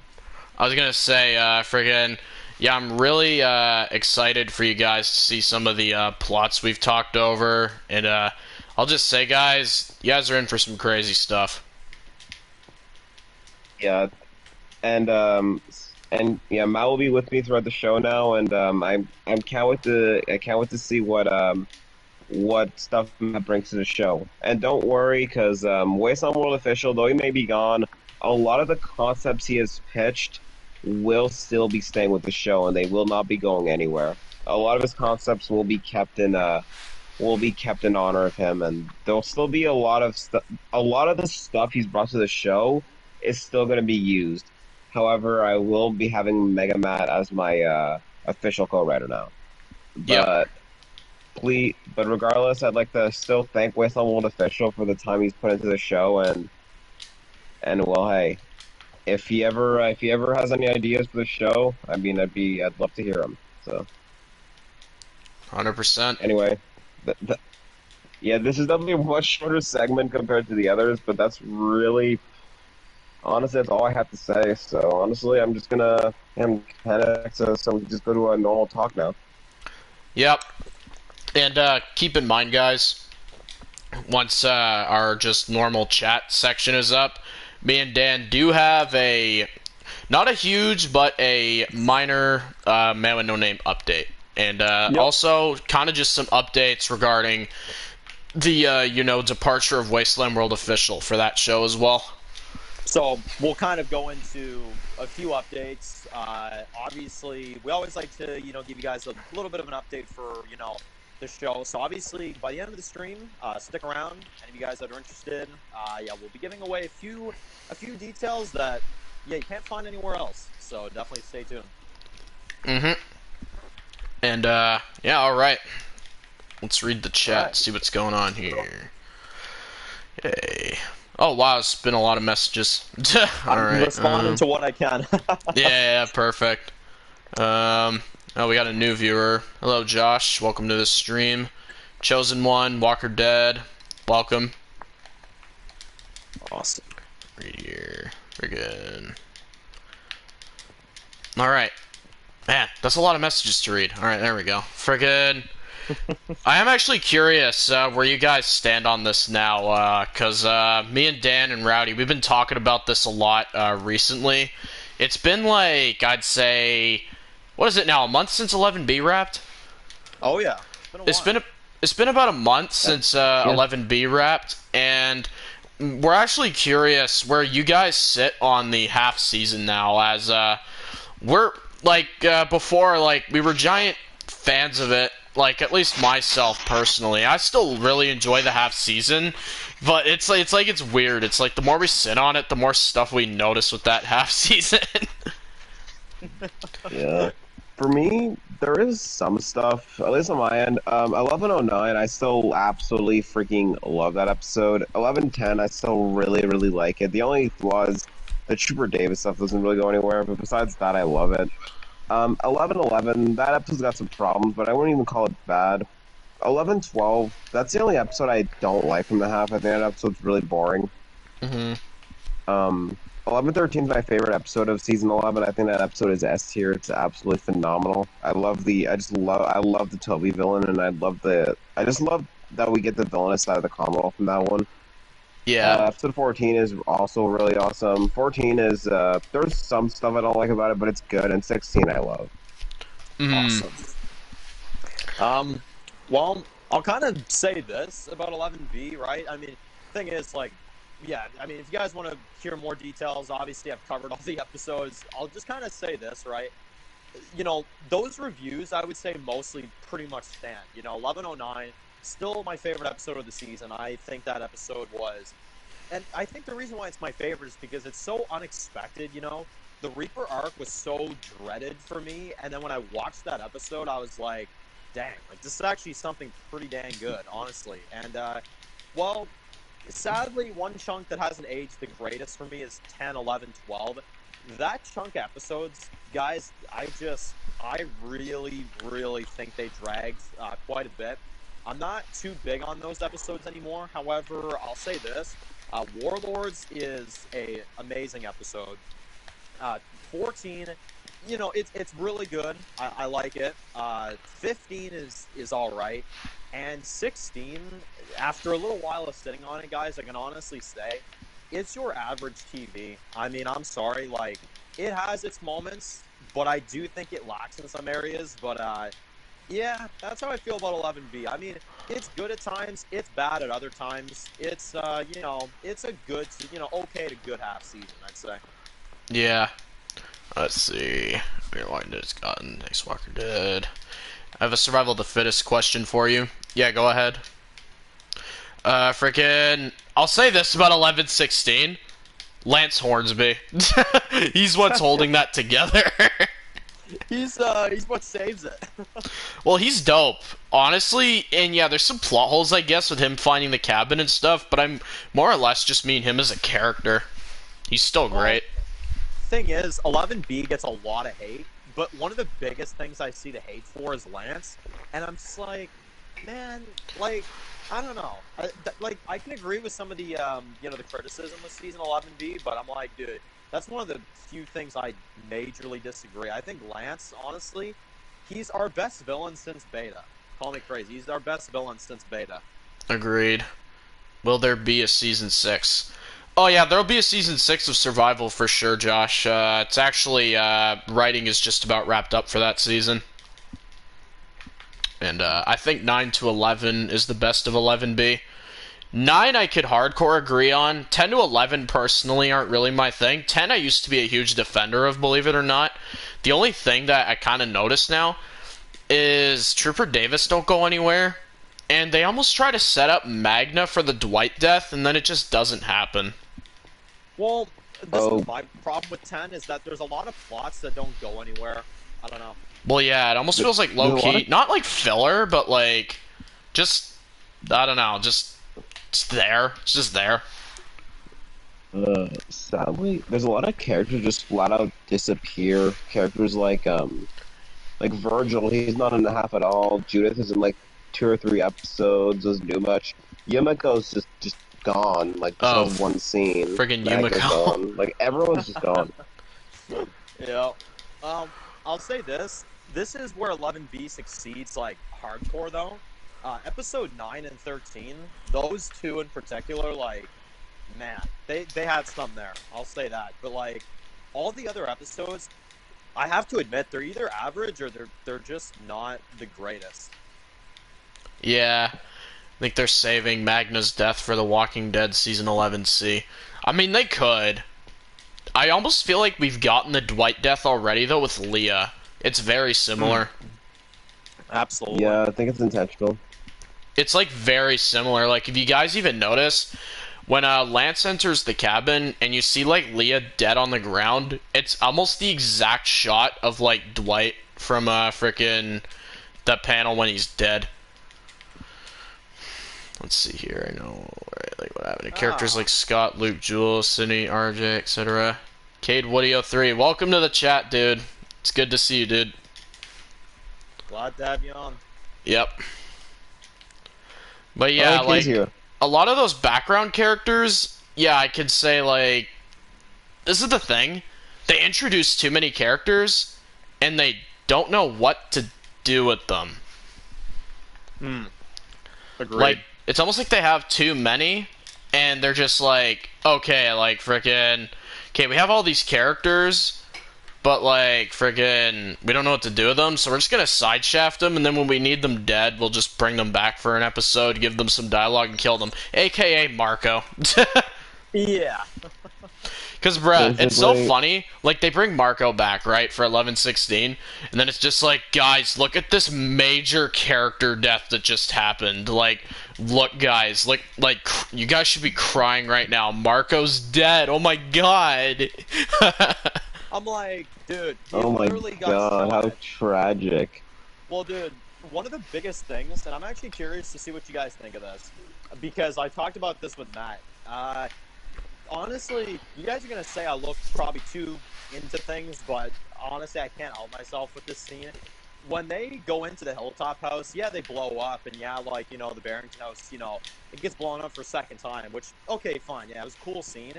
I was gonna say, friggin', Yeah, I'm really excited for you guys to see some of the plots we've talked over, and I'll just say, guys, you guys are in for some crazy stuff. Yeah, and yeah, Matt will be with me throughout the show now, and I can't wait to see what stuff Matt brings to the show. And don't worry, because Wasteland World Official, though he may be gone, a lot of the concepts he has pitched will still be staying with the show, and they will not be going anywhere. A lot of his concepts will be kept in honor of him, and there'll still be a lot of stuff. A lot of the stuff he's brought to the show is still going to be used. However, I will be having megamatt as my official co-writer now. Yep, But but regardless, I'd like to still thank Wasteland World Official for the time he's put into the show, and well, hey, if he ever has any ideas for the show, I mean, I'd love to hear them. So 100%. anyway, th yeah, this is definitely a much shorter segment compared to the others, but that's really honestly that's all I have to say. So honestly, I'm kind of so we just go to a normal talk now. Yep, and keep in mind, guys, once our just normal chat section is up, me and Dan do have a not a huge but a minor Man with No Name update, and Yep. also kind of just some updates regarding the departure of Wasteland World Official for that show as well. So we'll kind of go into a few updates. Obviously, we always like to, give you guys a little bit of an update for, the show. So obviously, by the end of the stream, stick around. Any of you guys that are interested, yeah, we'll be giving away a few details that, yeah, you can't find anywhere else. So definitely stay tuned. Mm-hmm. And yeah, all right. Let's read the chat, All right. see what's going on here. Yay. Oh wow, it's been a lot of messages. All I'm right. responding to what I can. Yeah, perfect. Oh, we got a new viewer. Hello, Josh. Welcome to the stream. Chosen One, Walker Dead. Welcome. Awesome. Right here. Very good. All right. Man, that's a lot of messages to read. All right, there we go. Friggin'. I am actually curious where you guys stand on this now, because me and Dan and Rowdy, we've been talking about this a lot recently. It's been like, I'd say, what is it now, a month since 11B wrapped? Oh yeah, it's been a while. It's been about a month since 11B wrapped, and we're actually curious where you guys sit on the half season now, as we're like before, like we were giant fans of it. Like, at least myself personally, I still really enjoy the half season, but it's weird. It's like the more we sit on it, the more stuff we notice with that half season. Yeah. For me, there is some stuff, at least on my end. 1109, I still absolutely freaking love that episode. 1110, I still really, really like it. The only flaw is the Trooper Davis stuff doesn't really go anywhere, but besides that, I love it. 1111, that episode's got some problems, but I wouldn't even call it bad. 1112, that's the only episode I don't like from the half. I think that episode's really boring. Hmm. 1113 is my favorite episode of season 11. I think that episode is S tier. It's absolutely phenomenal. I love the Toby villain, and I just love that we get the villainous side of the Commonwealth from that one. Yeah. Episode 14 is also really awesome. 14 is, there's some stuff I don't like about it, but it's good. And 16 I love. Mm. Awesome. Well, I'll kind of say this about 11B, right? I mean, thing is, like, yeah, I mean, if you guys want to hear more details, obviously I've covered all the episodes. I'll just kind of say this, right? Those reviews, I would say, mostly pretty much stand. 1109, still my favorite episode of the season. I think that episode was... And I think the reason why it's my favorite is because it's so unexpected, The Reaper arc was so dreaded for me, and then when I watched that episode, I was like, dang, like, this is actually something pretty dang good, honestly. And, well, sadly, one chunk that hasn't aged the greatest for me is 10, 11, 12. That chunk episodes, guys, I really, really think they dragged quite a bit. I'm not too big on those episodes anymore. However, I'll say this. Warlords is a amazing episode. 14 you know, it's really good. I like it. 15 is all right, and 16, after a little while of sitting on it, guys, I can honestly say, it's your average TV. I mean, I'm sorry, like it has its moments, but I do think it lacks in some areas. But yeah, that's how I feel about 11B. I mean, it's good at times, it's bad at other times. It's you know, it's a good, you know, okay to good half season, I'd say. Yeah. Let's see. Rewind it's gotten. Thanks, Walker Dead. I have a survival of the fittest question for you. Yeah, go ahead. Freaking. I'll say this about 11-16. Lance Hornsby. He's what's holding that together. He's what saves it. Well, he's dope, honestly, and yeah, there's some plot holes, I guess, with him finding the cabin and stuff, but I'm more or less just mean him as a character. He's still great. Thing is, 11B gets a lot of hate, but one of the biggest things I see the hate for is Lance, and I'm just like, man, like, I don't know. Like, I can agree with some of the, you know, the criticism of Season 11B, but I'm like, dude, that's one of the few things I majorly disagree. I think Lance, honestly, he's our best villain since Beta. Call me crazy. He's our best villain since Beta. Agreed. Will there be a season 6? Oh yeah, there'll be a season 6 of Survival for sure, Josh. It's actually, writing is just about wrapped up for that season. And I think 9 to 11 is the best of 11B. 9 I could hardcore agree on. 10 to 11 personally aren't really my thing. 10 I used to be a huge defender of, believe it or not. The only thing that I kind of notice now is Trooper Davis don't go anywhere. And they almost try to set up Magna for the Dwight death, and then it just doesn't happen. Well, this is my problem with 10 is that there's a lot of plots that don't go anywhere. I don't know. Well, yeah, it almost feels like low-key. Not like filler, but like, just, I don't know, just there. It's just there. Sadly, there's a lot of characters just flat out disappear. Characters like Virgil, he's not in the half at all. Judith is in like 2 or 3 episodes, doesn't do much. Yumiko's just gone. Like just one scene. Friggin' Yumiko. Gone. Like everyone's just gone. Yeah. I'll say this. This is where 11B succeeds like hardcore though. Episode 9 and 13, those two in particular, like, man, they had some there. I'll say that. But like all the other episodes, I have to admit they're either average or they're just not the greatest. Yeah. I think they're saving Magna's death for The Walking Dead Season 11C. I mean, they could. I almost feel like we've gotten the Dwight death already, though, with Leah. It's very similar. Absolutely. Yeah, I think it's intentional. It's, like, very similar. Like, if you guys even notice, when Lance enters the cabin and you see, like, Leah dead on the ground, it's almost the exact shot of, like, Dwight from frickin' the panel when he's dead. Let's see here. I know, right, like what happened to characters like Scott, Luke, Jules, Sydney, RJ, etc. Cade Woody 03. Welcome to the chat, dude. It's good to see you, dude. Glad to have you on. Yep. But yeah, like a lot of those background characters, yeah, I could say like this is the thing. They introduce too many characters and they don't know what to do with them. Agreed. Like it's almost like they have too many, and they're just like, okay, like, frickin', okay, we have all these characters, but, like, frickin', we don't know what to do with them, so we're just gonna sideshaft them, and then when we need them dead, we'll just bring them back for an episode, give them some dialogue, and kill them. AKA Marco. Yeah. Because, bruh, it's so funny. Like, they bring Marco back, right, for 11-16, and then it's just like, guys, look at this major character death that just happened. Like, look, guys, like, you guys should be crying right now. Marco's dead. Oh, my God. I'm like, dude, oh, my God, how tragic. Well, dude, one of the biggest things, and I'm actually curious to see what you guys think of this, because I talked about this with Matt. Honestly, you guys are going to say I look probably too into things, but honestly, I can't help myself with this scene. When they go into the Hilltop house, yeah, they blow up, and yeah, like, you know, the Barrington house, you know, it gets blown up for a second time, which, okay, fine, yeah, it was a cool scene.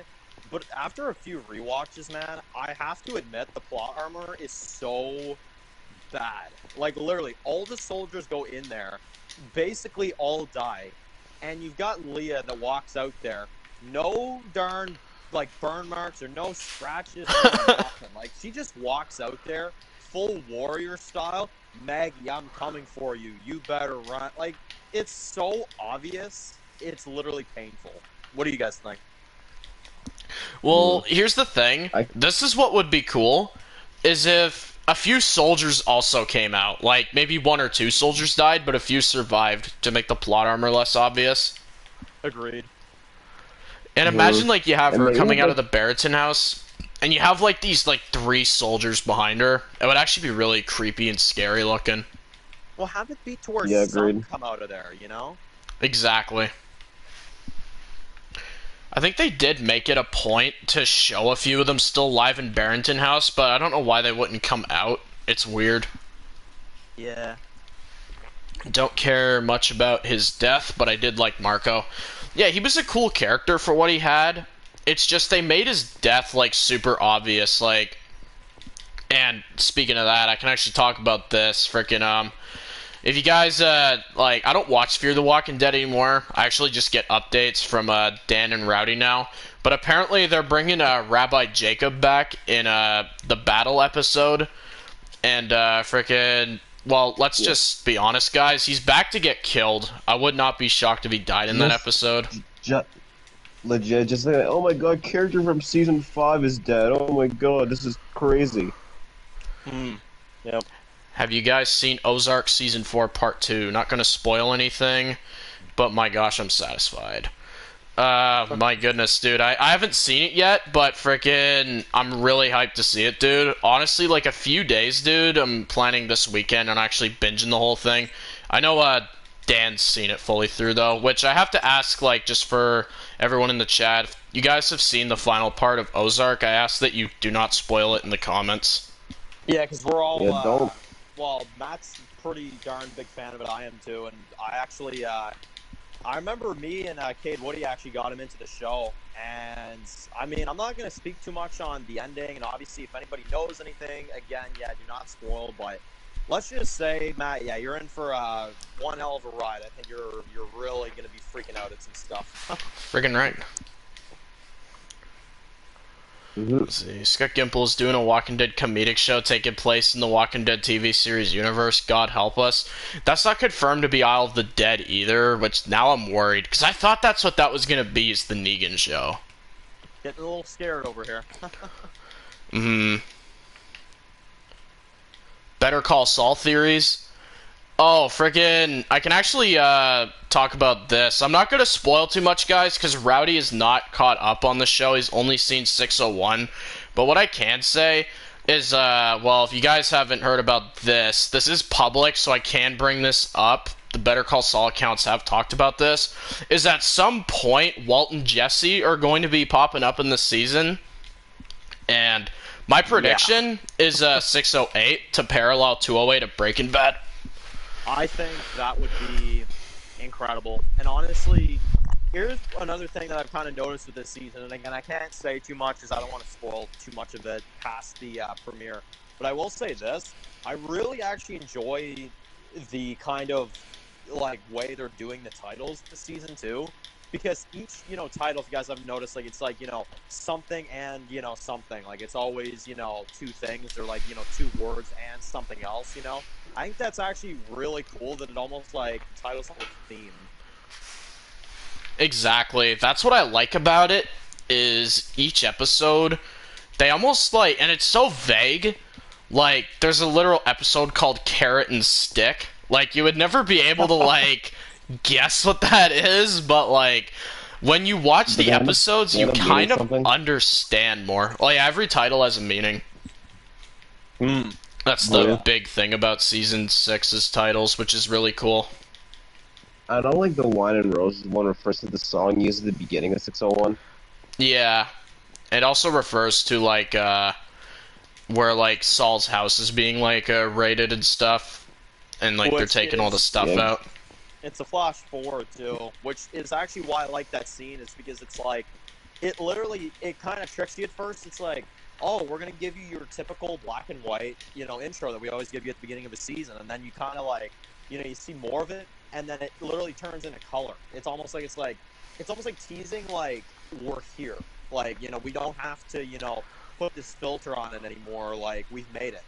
But after a few rewatches, man, I have to admit the plot armor is so bad. Like, literally, all the soldiers go in there, basically all die, and you've got Leah that walks out there, no darn, like, burn marks or no scratches or nothing. Like, she just walks out there, full warrior style, Maggie, I'm coming for you, you better run. Like, it's so obvious, it's literally painful. What do you guys think? Well, here's the thing. This is what would be cool, is if a few soldiers also came out. Like, maybe 1 or 2 soldiers died, but a few survived to make the plot armor less obvious. Agreed. And imagine, like, you have And her maybe, coming out of like- the Barrington house, and you have, like, these, like, 3 soldiers behind her. It would actually be really creepy and scary looking. Well, have it be to where Yeah, some agreed. come out of there, you know? Exactly. I think they did make it a point to show a few of them still alive in Barrington House, but I don't know why they wouldn't come out. It's weird. Yeah. Don't care much about his death, but I did like Marco. Yeah, he was a cool character for what he had. It's just they made his death, like, super obvious, like... And speaking of that, I can actually talk about this. Freaking, if you guys, like, I don't watch Fear the Walking Dead anymore. I actually just get updates from, Dan and Rowdy now. But apparently they're bringing, Rabbi Jacob back in, the battle episode. And, freaking, well, let's just be honest, guys. He's back to get killed. I would not be shocked if he died in that episode. Legit, just like, oh my god, character from season 5 is dead. Oh my god, this is crazy. Yep. Have you guys seen Ozark Season 4 Part 2? Not gonna spoil anything, but my gosh, I'm satisfied. My goodness, dude. I haven't seen it yet, but frickin' I'm really hyped to see it, dude. Honestly, like a few days, dude. I'm planning this weekend on actually binging the whole thing. I know, Dan's seen it fully through, though, which I have to ask, like, just for everyone in the chat. If you guys have seen the final part of Ozark, I ask that you do not spoil it in the comments. Yeah, because we're all, Yeah, don't. well, Matt's pretty darn big fan of it, I am too, and I actually, I remember me and Cade Woody actually got him into the show, and, I mean, I'm not going to speak too much on the ending, and obviously if anybody knows anything, again, yeah, do not spoil, but let's just say, Matt, yeah, you're in for one hell of a ride. I think you're really going to be freaking out at some stuff. Friggin' right. Let's see. Scott Gimple is doing a Walking Dead comedic show taking place in the Walking Dead TV series universe. God help us. That's not confirmed to be Isle of the Dead either, which now I'm worried, because I thought that's what that was going to be, is the Negan show. Getting a little scared over here. Better Call Saul theories. Oh, friggin', I can actually talk about this. I'm not going to spoil too much, guys, because Rowdy is not caught up on the show. He's only seen 601. But what I can say is, well, if you guys haven't heard about this, this is public, so I can bring this up. The Better Call Saul accounts have talked about this. Is at some point, Walt and Jesse are going to be popping up in the season. And my prediction is 608 to parallel 208 of Breaking Bad. I think that would be incredible. And honestly, here's another thing that I've kind of noticed with this season. And again, I can't say too much because I don't want to spoil too much of it past the premiere. But I will say this. I really actually enjoy the kind of, like, way they're doing the titles this season, too. Because each, title, if you guys haven't noticed, like, it's like, something and, something. Like, it's always, 2 things. They're like, 2 words and something else, I think that's actually really cool that it almost, like, the title's like a theme. Exactly. That's what I like about it, is each episode, they almost, like, and it's so vague, like, there's a literal episode called Carrot and Stick. Like, you would never be able to, like, guess what that is, but, like, when you watch the episodes, you kind of understand more. Like, every title has a meaning. That's the big thing about Season 6's titles, which is really cool. I don't like the Wine and Roses one refers to the song used at the beginning of 601. Yeah. It also refers to, like, where, like, Saul's house is being, like, raided and stuff. And, like, they're taking all the stuff out. It's a flash forward, too, which is actually why I like that scene, is because it's like, it literally, it kind of tricks you at first. It's like, oh, we're gonna give you your typical black and white, intro that we always give you at the beginning of a season, and then you kind of like, you see more of it, and then it literally turns into color. It's almost like teasing, like we're here, like we don't have to, put this filter on it anymore. Like we've made it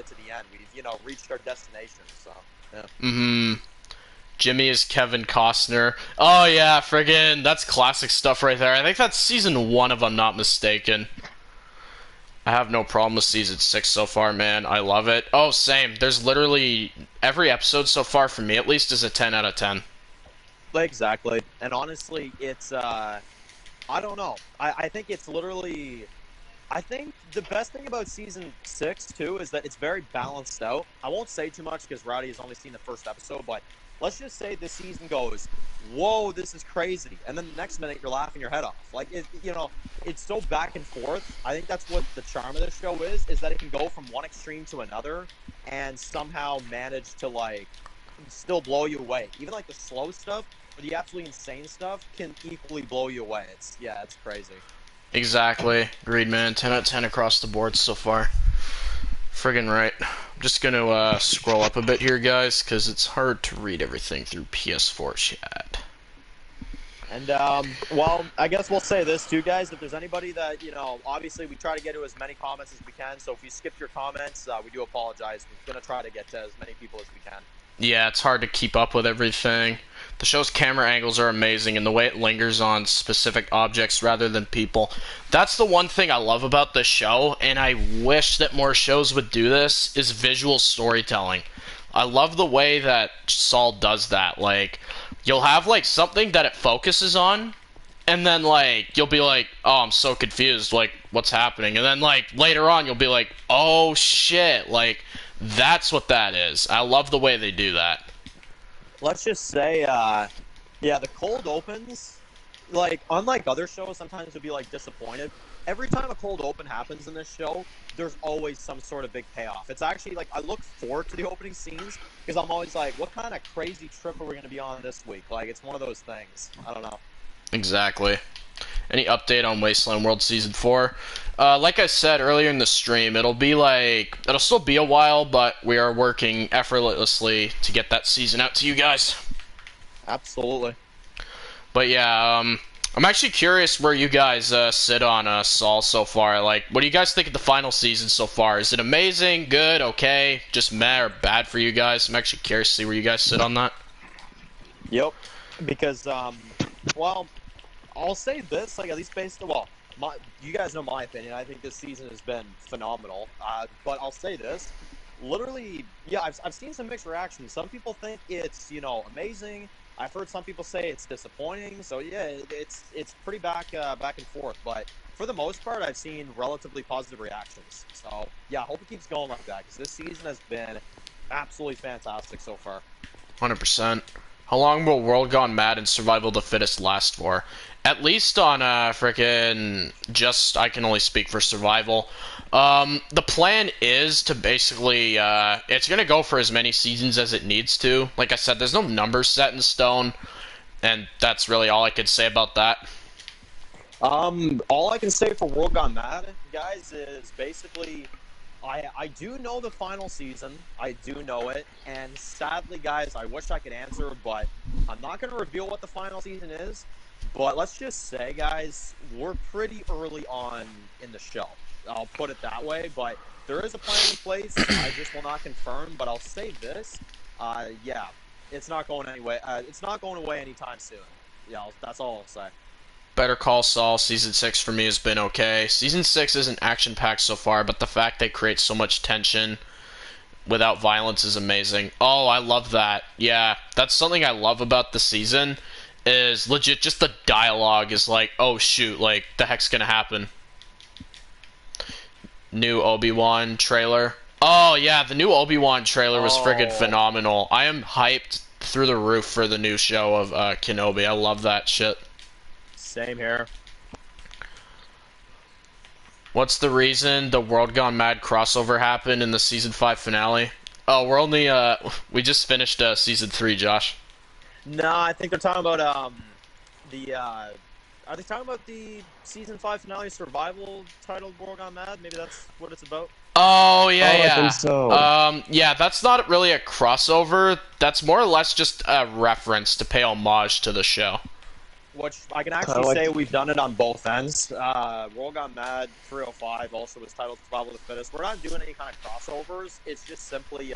to the end. We've reached our destination. So yeah. Mm-hmm. Jimmy is Kevin Costner. Oh yeah, friggin' that's classic stuff right there. I think that's season 1 if I'm not mistaken. I have no problem with season 6 so far, man. I love it. Oh, same. There's literally every episode so far, for me at least, is a 10 out of 10. Exactly. And honestly, it's I don't know. I think it's literally, I think the best thing about season 6 too is that it's very balanced out. I won't say too much because Rowdy has only seen the first episode, but let's just say this season goes, whoa, this is crazy, and then the next minute you're laughing your head off. Like it's so back and forth. I think that's what the charm of this show is that it can go from one extreme to another and somehow manage to like still blow you away. Even like the slow stuff or the absolutely insane stuff can equally blow you away. It's crazy. Exactly. Agreed, man. 10 out of 10 across the board so far. Friggin' right. I'm just gonna scroll up a bit here, guys, because it's hard to read everything through PS4 chat. And, well, I guess we'll say this too, guys. If there's anybody that, obviously we try to get to as many comments as we can. So if you skipped your comments, we do apologize. We're going to try to get to as many people as we can. Yeah, it's hard to keep up with everything. The show's camera angles are amazing, and the way it lingers on specific objects rather than people. That's the one thing I love about this show, and I wish that more shows would do this, is visual storytelling. I love the way that Saul does that. Like, you'll have, like, something that it focuses on, and then, like, you'll be like, oh, I'm so confused, like, what's happening? And then, like, later on, you'll be like, oh, shit, like, that's what that is. I love the way they do that. Let's just say, yeah, the cold opens, like, unlike other shows, sometimes you'll be, like, disappointed. Every time a cold open happens in this show, there's always some sort of big payoff. It's actually, like, I look forward to the opening scenes, because I'm always like, what kind of crazy trip are we going to be on this week? Like, it's one of those things. I don't know. Exactly. Any update on Wasteland World Season 4? Like I said earlier in the stream, it'll still be a while, but we are working effortlessly to get that season out to you guys. Absolutely. But yeah, I'm actually curious where you guys sit on Saul so far. Like, what do you guys think of the final season so far? Is it amazing, good, okay, just meh or bad for you guys? I'm actually curious to see where you guys sit on that. Yep. Because, well, I'll say this, like, at least based on, well, you guys know my opinion. I think this season has been phenomenal. But I'll say this, literally, yeah, I've seen some mixed reactions. Some people think it's, amazing. I've heard some people say it's disappointing. So yeah, it's pretty back and forth. But for the most part, I've seen relatively positive reactions. So yeah, I hope it keeps going like that because this season has been absolutely fantastic so far. 100%. How long will World Gone Mad and Survival of the Fittest last for? At least on frickin' just, I can only speak for Survival. The plan is to basically, it's gonna go for as many seasons as it needs to. Like I said, there's no numbers set in stone, and that's really all I could say about that. All I can say for World Gone Mad, guys, is basically, I do know the final season. I do know it. And sadly, guys, I wish I could answer, but I'm not going to reveal what the final season is. But let's just say, guys, we're pretty early on in the show. I'll put it that way. But there is a plan in place. I just will not confirm. But I'll say this. Yeah, it's not going anyway. It's not going away anytime soon. Yeah, that's all I'll say. Better Call Saul Season 6 for me has been okay. Season 6 isn't action-packed so far, but the fact they create so much tension without violence is amazing. Oh, I love that. Yeah, that's something I love about the season, is legit just the dialogue is like, oh shoot, like, the heck's gonna happen. New Obi-Wan trailer. Oh yeah, the new Obi-Wan trailer was friggin' phenomenal. I am hyped through the roof for the new show of Kenobi. I love that shit. Same here. What's the reason the World Gone Mad crossover happened in the Season 5 finale? Oh, we're only, we just finished Season 3, Josh. No, I think they're talking about, Are they talking about the season 5 finale survival titled World Gone Mad? Maybe that's what it's about. Oh Oh, I think so. yeah. That's not really a crossover. That's more or less just a reference to pay homage to the show. Which I can Kind actually of like say we've done it on both ends. World Gone Mad 305 also was titled Survival of the Fittest. We're not doing any kind of crossovers. It's just simply,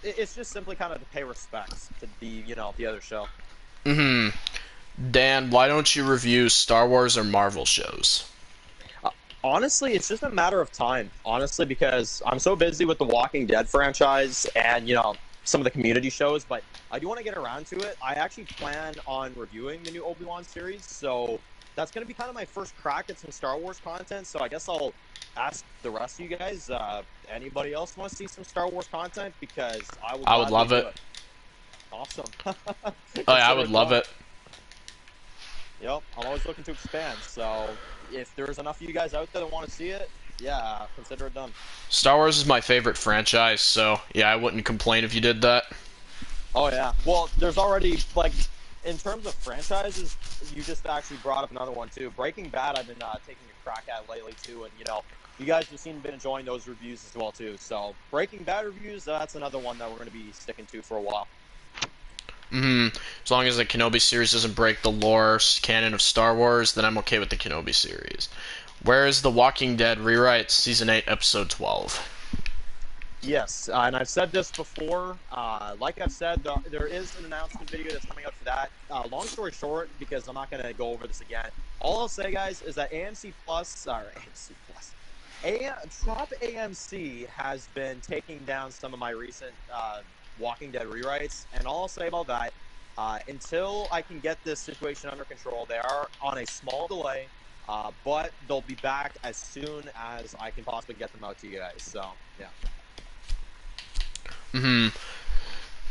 it's just simply kind of to pay respects to the other show. Hmm. Dan, why don't you review Star Wars or Marvel shows? Honestly, it's just a matter of time. Honestly, because I'm so busy with the Walking Dead franchise and some of the community shows, but I do want to get around to it. I actually plan on reviewing the new Obi-Wan series, so that's going to be kind of my first crack at some Star Wars content. So I guess I'll ask the rest of you guys. Anybody else want to see some Star Wars content? Because I will I would gladly love do it. it. Awesome. Oh yeah, I Consider would it love done. it. Yep, I'm always looking to expand. So if there's enough of you guys out there that want to see it, yeah, consider it done. Star Wars is my favorite franchise, so yeah, I wouldn't complain if you did that. Oh yeah. Well, there's already like in terms of franchises, you just actually brought up another one too. Breaking Bad, I've been taking a crack at lately too, and you guys just seem to be enjoying those reviews as well too. So Breaking Bad reviews, that's another one that we're going to be sticking to for a while. Hmm. As long as the Kenobi series doesn't break the lore canon of Star Wars, then I'm okay with the Kenobi series. Where is The Walking Dead rewrite season 8 episode 12? Yes, and I've said this before. Like I've said, there is an announcement video that's coming out for that. Long story short, because I'm not going to go over this again, all I'll say, guys, is that AMC Plus, or AMC Plus, Trop AMC has been taking down some of my recent Walking Dead rewrites, and all I'll say about that, until I can get this situation under control, they are on a small delay, but they'll be back as soon as I can possibly get them out to you guys. So, yeah. Hmm.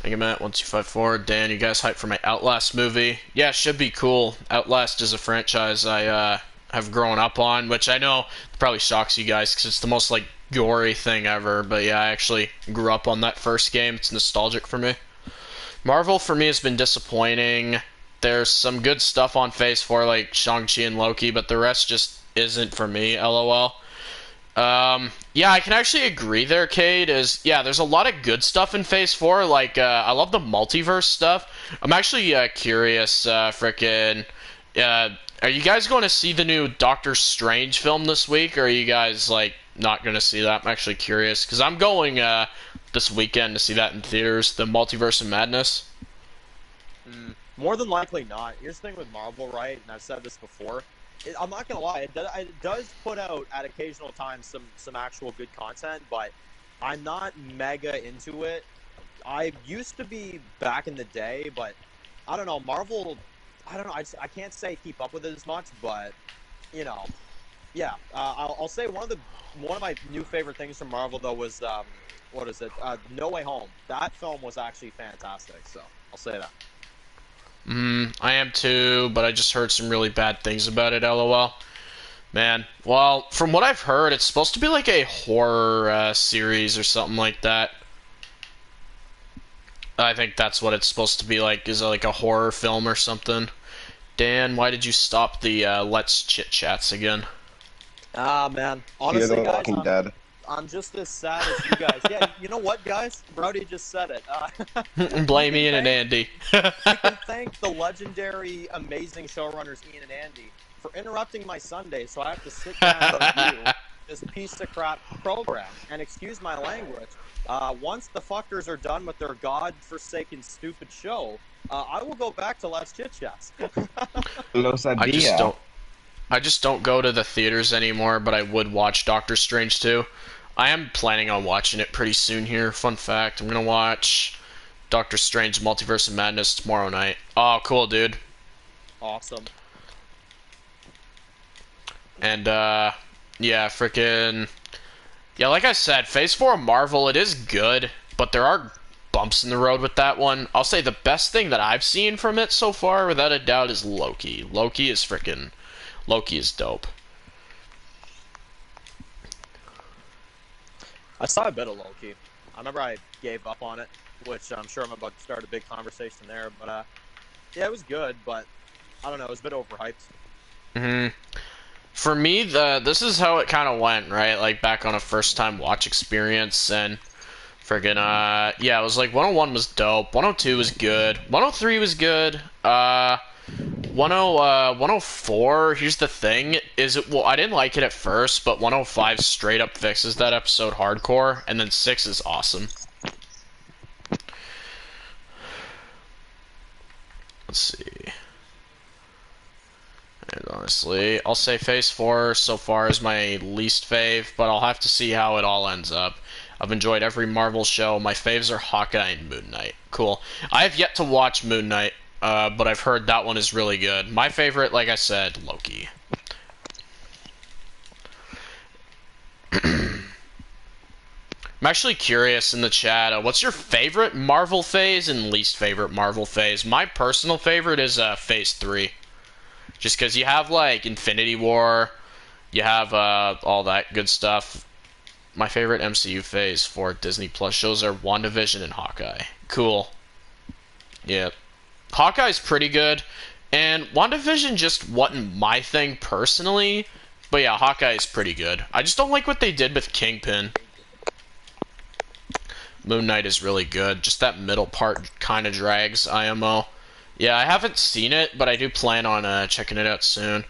Megamatt 1254. Dan, you guys hyped for my Outlast movie? Yeah, should be cool. Outlast is a franchise I have grown up on, which I know probably shocks you guys because it's the most like gory thing ever. But yeah, I actually grew up on that first game. It's nostalgic for me. Marvel for me has been disappointing. There's some good stuff on Phase 4 like Shang-Chi and Loki, but the rest just isn't for me, lol. Yeah, I can actually agree there, Cade, yeah, there's a lot of good stuff in Phase 4, like, I love the multiverse stuff. I'm actually, curious, uh, are you guys going to see the new Doctor Strange film this week, or are you guys, like, not going to see that? I'm actually curious, because I'm going, this weekend to see that in theaters, the Multiverse of Madness. More than likely not. Here's the thing with Marvel, right? And I've said this before. I'm not gonna lie, it does put out at occasional times some actual good content, but I'm not mega into it. I used to be back in the day, but I don't know. Marvel, I don't know. I can't say keep up with it as much, but you know, yeah. I'll say one of my new favorite things from Marvel though was what is it? No Way Home. That film was actually fantastic. So I'll say that. I am too, but I just heard some really bad things about it, lol. Man, well, from what I've heard, it's supposed to be like a horror series or something like that. I think that's what it's supposed to be like, is it like a horror film or something? Dan, why did you stop the Let's Chit Chats again? Ah man, Fear honestly, the guys, Walking Dead. I'm just as sad as you guys. Yeah, you know what, guys? Rowdy just said it. You Blame can Ian and thank Andy. you can thank the legendary, amazing showrunners Ian and Andy for interrupting my Sunday, so I have to sit down and review this piece of crap program. And excuse my language. Once the fuckers are done with their god-forsaken stupid show, I will go back to Let's Chit Chats. Los I just Adia. don't I just don't go to the theaters anymore, but I would watch Doctor Strange too. I am planning on watching it pretty soon here. Fun fact, I'm gonna watch Doctor Strange Multiverse of Madness tomorrow night. Oh, cool, dude. Awesome. And yeah, freaking yeah, like I said, Phase 4 of Marvel, it is good, but there are bumps in the road with that one. I'll say the best thing that I've seen from it so far, without a doubt, is Loki. Loki is dope. I saw a bit of Loki. I remember I gave up on it, which I'm sure I'm about to start a big conversation there. But yeah, it was good. But I don't know, it was a bit overhyped. Hmm. For me, this is how it kind of went, right? Like back on a first time watch experience, and friggin' yeah, it was like 101 was dope, 102 was good, 103 was good, 104, here's the thing, well, I didn't like it at first, but 105 straight up fixes that episode hardcore, and then 6 is awesome. Let's see. And honestly, I'll say Phase 4 so far is my least fave, but I'll have to see how it all ends up. I've enjoyed every Marvel show. My faves are Hawkeye and Moon Knight. Cool. I have yet to watch Moon Knight, but I've heard that one is really good. My favorite, like I said, Loki. I'm actually curious in the chat, what's your favorite Marvel phase and least favorite Marvel phase? My personal favorite is Phase 3. Just because you have, like, Infinity War, you have all that good stuff. My favorite MCU phase for Disney Plus shows are WandaVision and Hawkeye. Cool. Yeah. Hawkeye's pretty good, and WandaVision just wasn't my thing personally, but yeah, Hawkeye's pretty good. I just don't like what they did with Kingpin. Moon Knight is really good, just that middle part kind of drags IMO. Yeah, I haven't seen it, but I do plan on checking it out soon.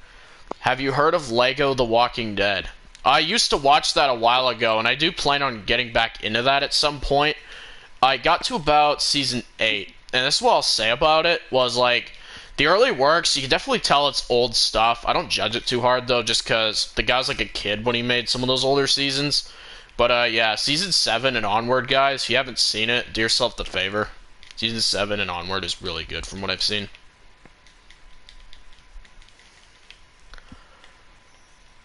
Have you heard of Lego The Walking Dead? I used to watch that a while ago, and I do plan on getting back into that at some point. I got to about season 8, and this is what I'll say about it, was like, the early works, you can definitely tell it's old stuff. I don't judge it too hard, though, just because the guy's like a kid when he made some of those older seasons. But yeah, season 7 and onward, guys, if you haven't seen it, do yourself the favor. Season 7 and onward is really good from what I've seen.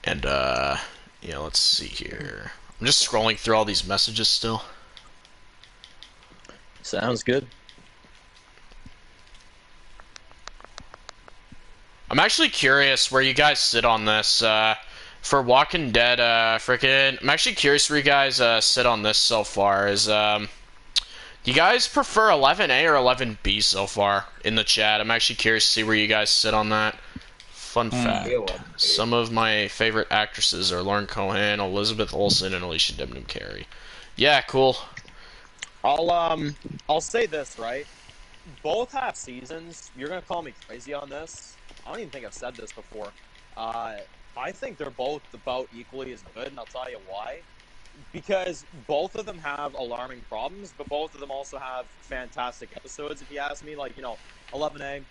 And, yeah, let's see here. I'm just scrolling through all these messages still. Sounds good. I'm actually curious where you guys sit on this. For Walking Dead, I'm actually curious where you guys sit on this so far. Do you guys prefer 11A or 11B so far in the chat? I'm actually curious to see where you guys sit on that. Fun fact: some of my favorite actresses are Lauren Cohan, Elizabeth Olsen, and Alicia Debnam Carey. Yeah, cool. I'll say this, right? Both have seasons. You're gonna call me crazy on this. I don't even think I've said this before. I think they're both about equally as good, and I'll tell you why. Because both of them have alarming problems, but both of them also have fantastic episodes, if you ask me. Like, 11A,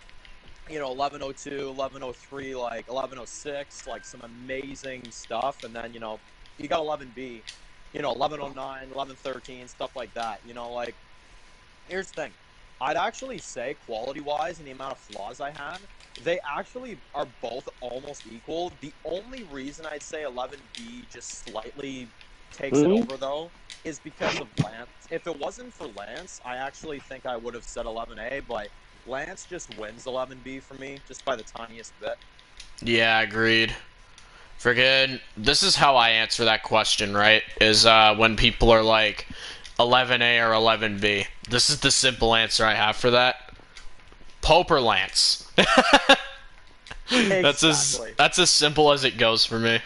1102, 1103, like 1106, like some amazing stuff. And then, you got 11B, 1109, 1113, stuff like that. Like, here's the thing. I'd actually say, quality-wise, and the amount of flaws I had, they actually are both almost equal. The only reason I'd say 11B just slightly takes it over, though, is because of Lance. If it wasn't for Lance, I actually think I would have said 11A, but Lance just wins 11B for me, just by the tiniest bit. Yeah, agreed. Friggin', this is how I answer that question, right? Is when people are like 11A or 11B. This is the simple answer I have for that. Pope or Lance. Exactly. That's as simple as it goes for me.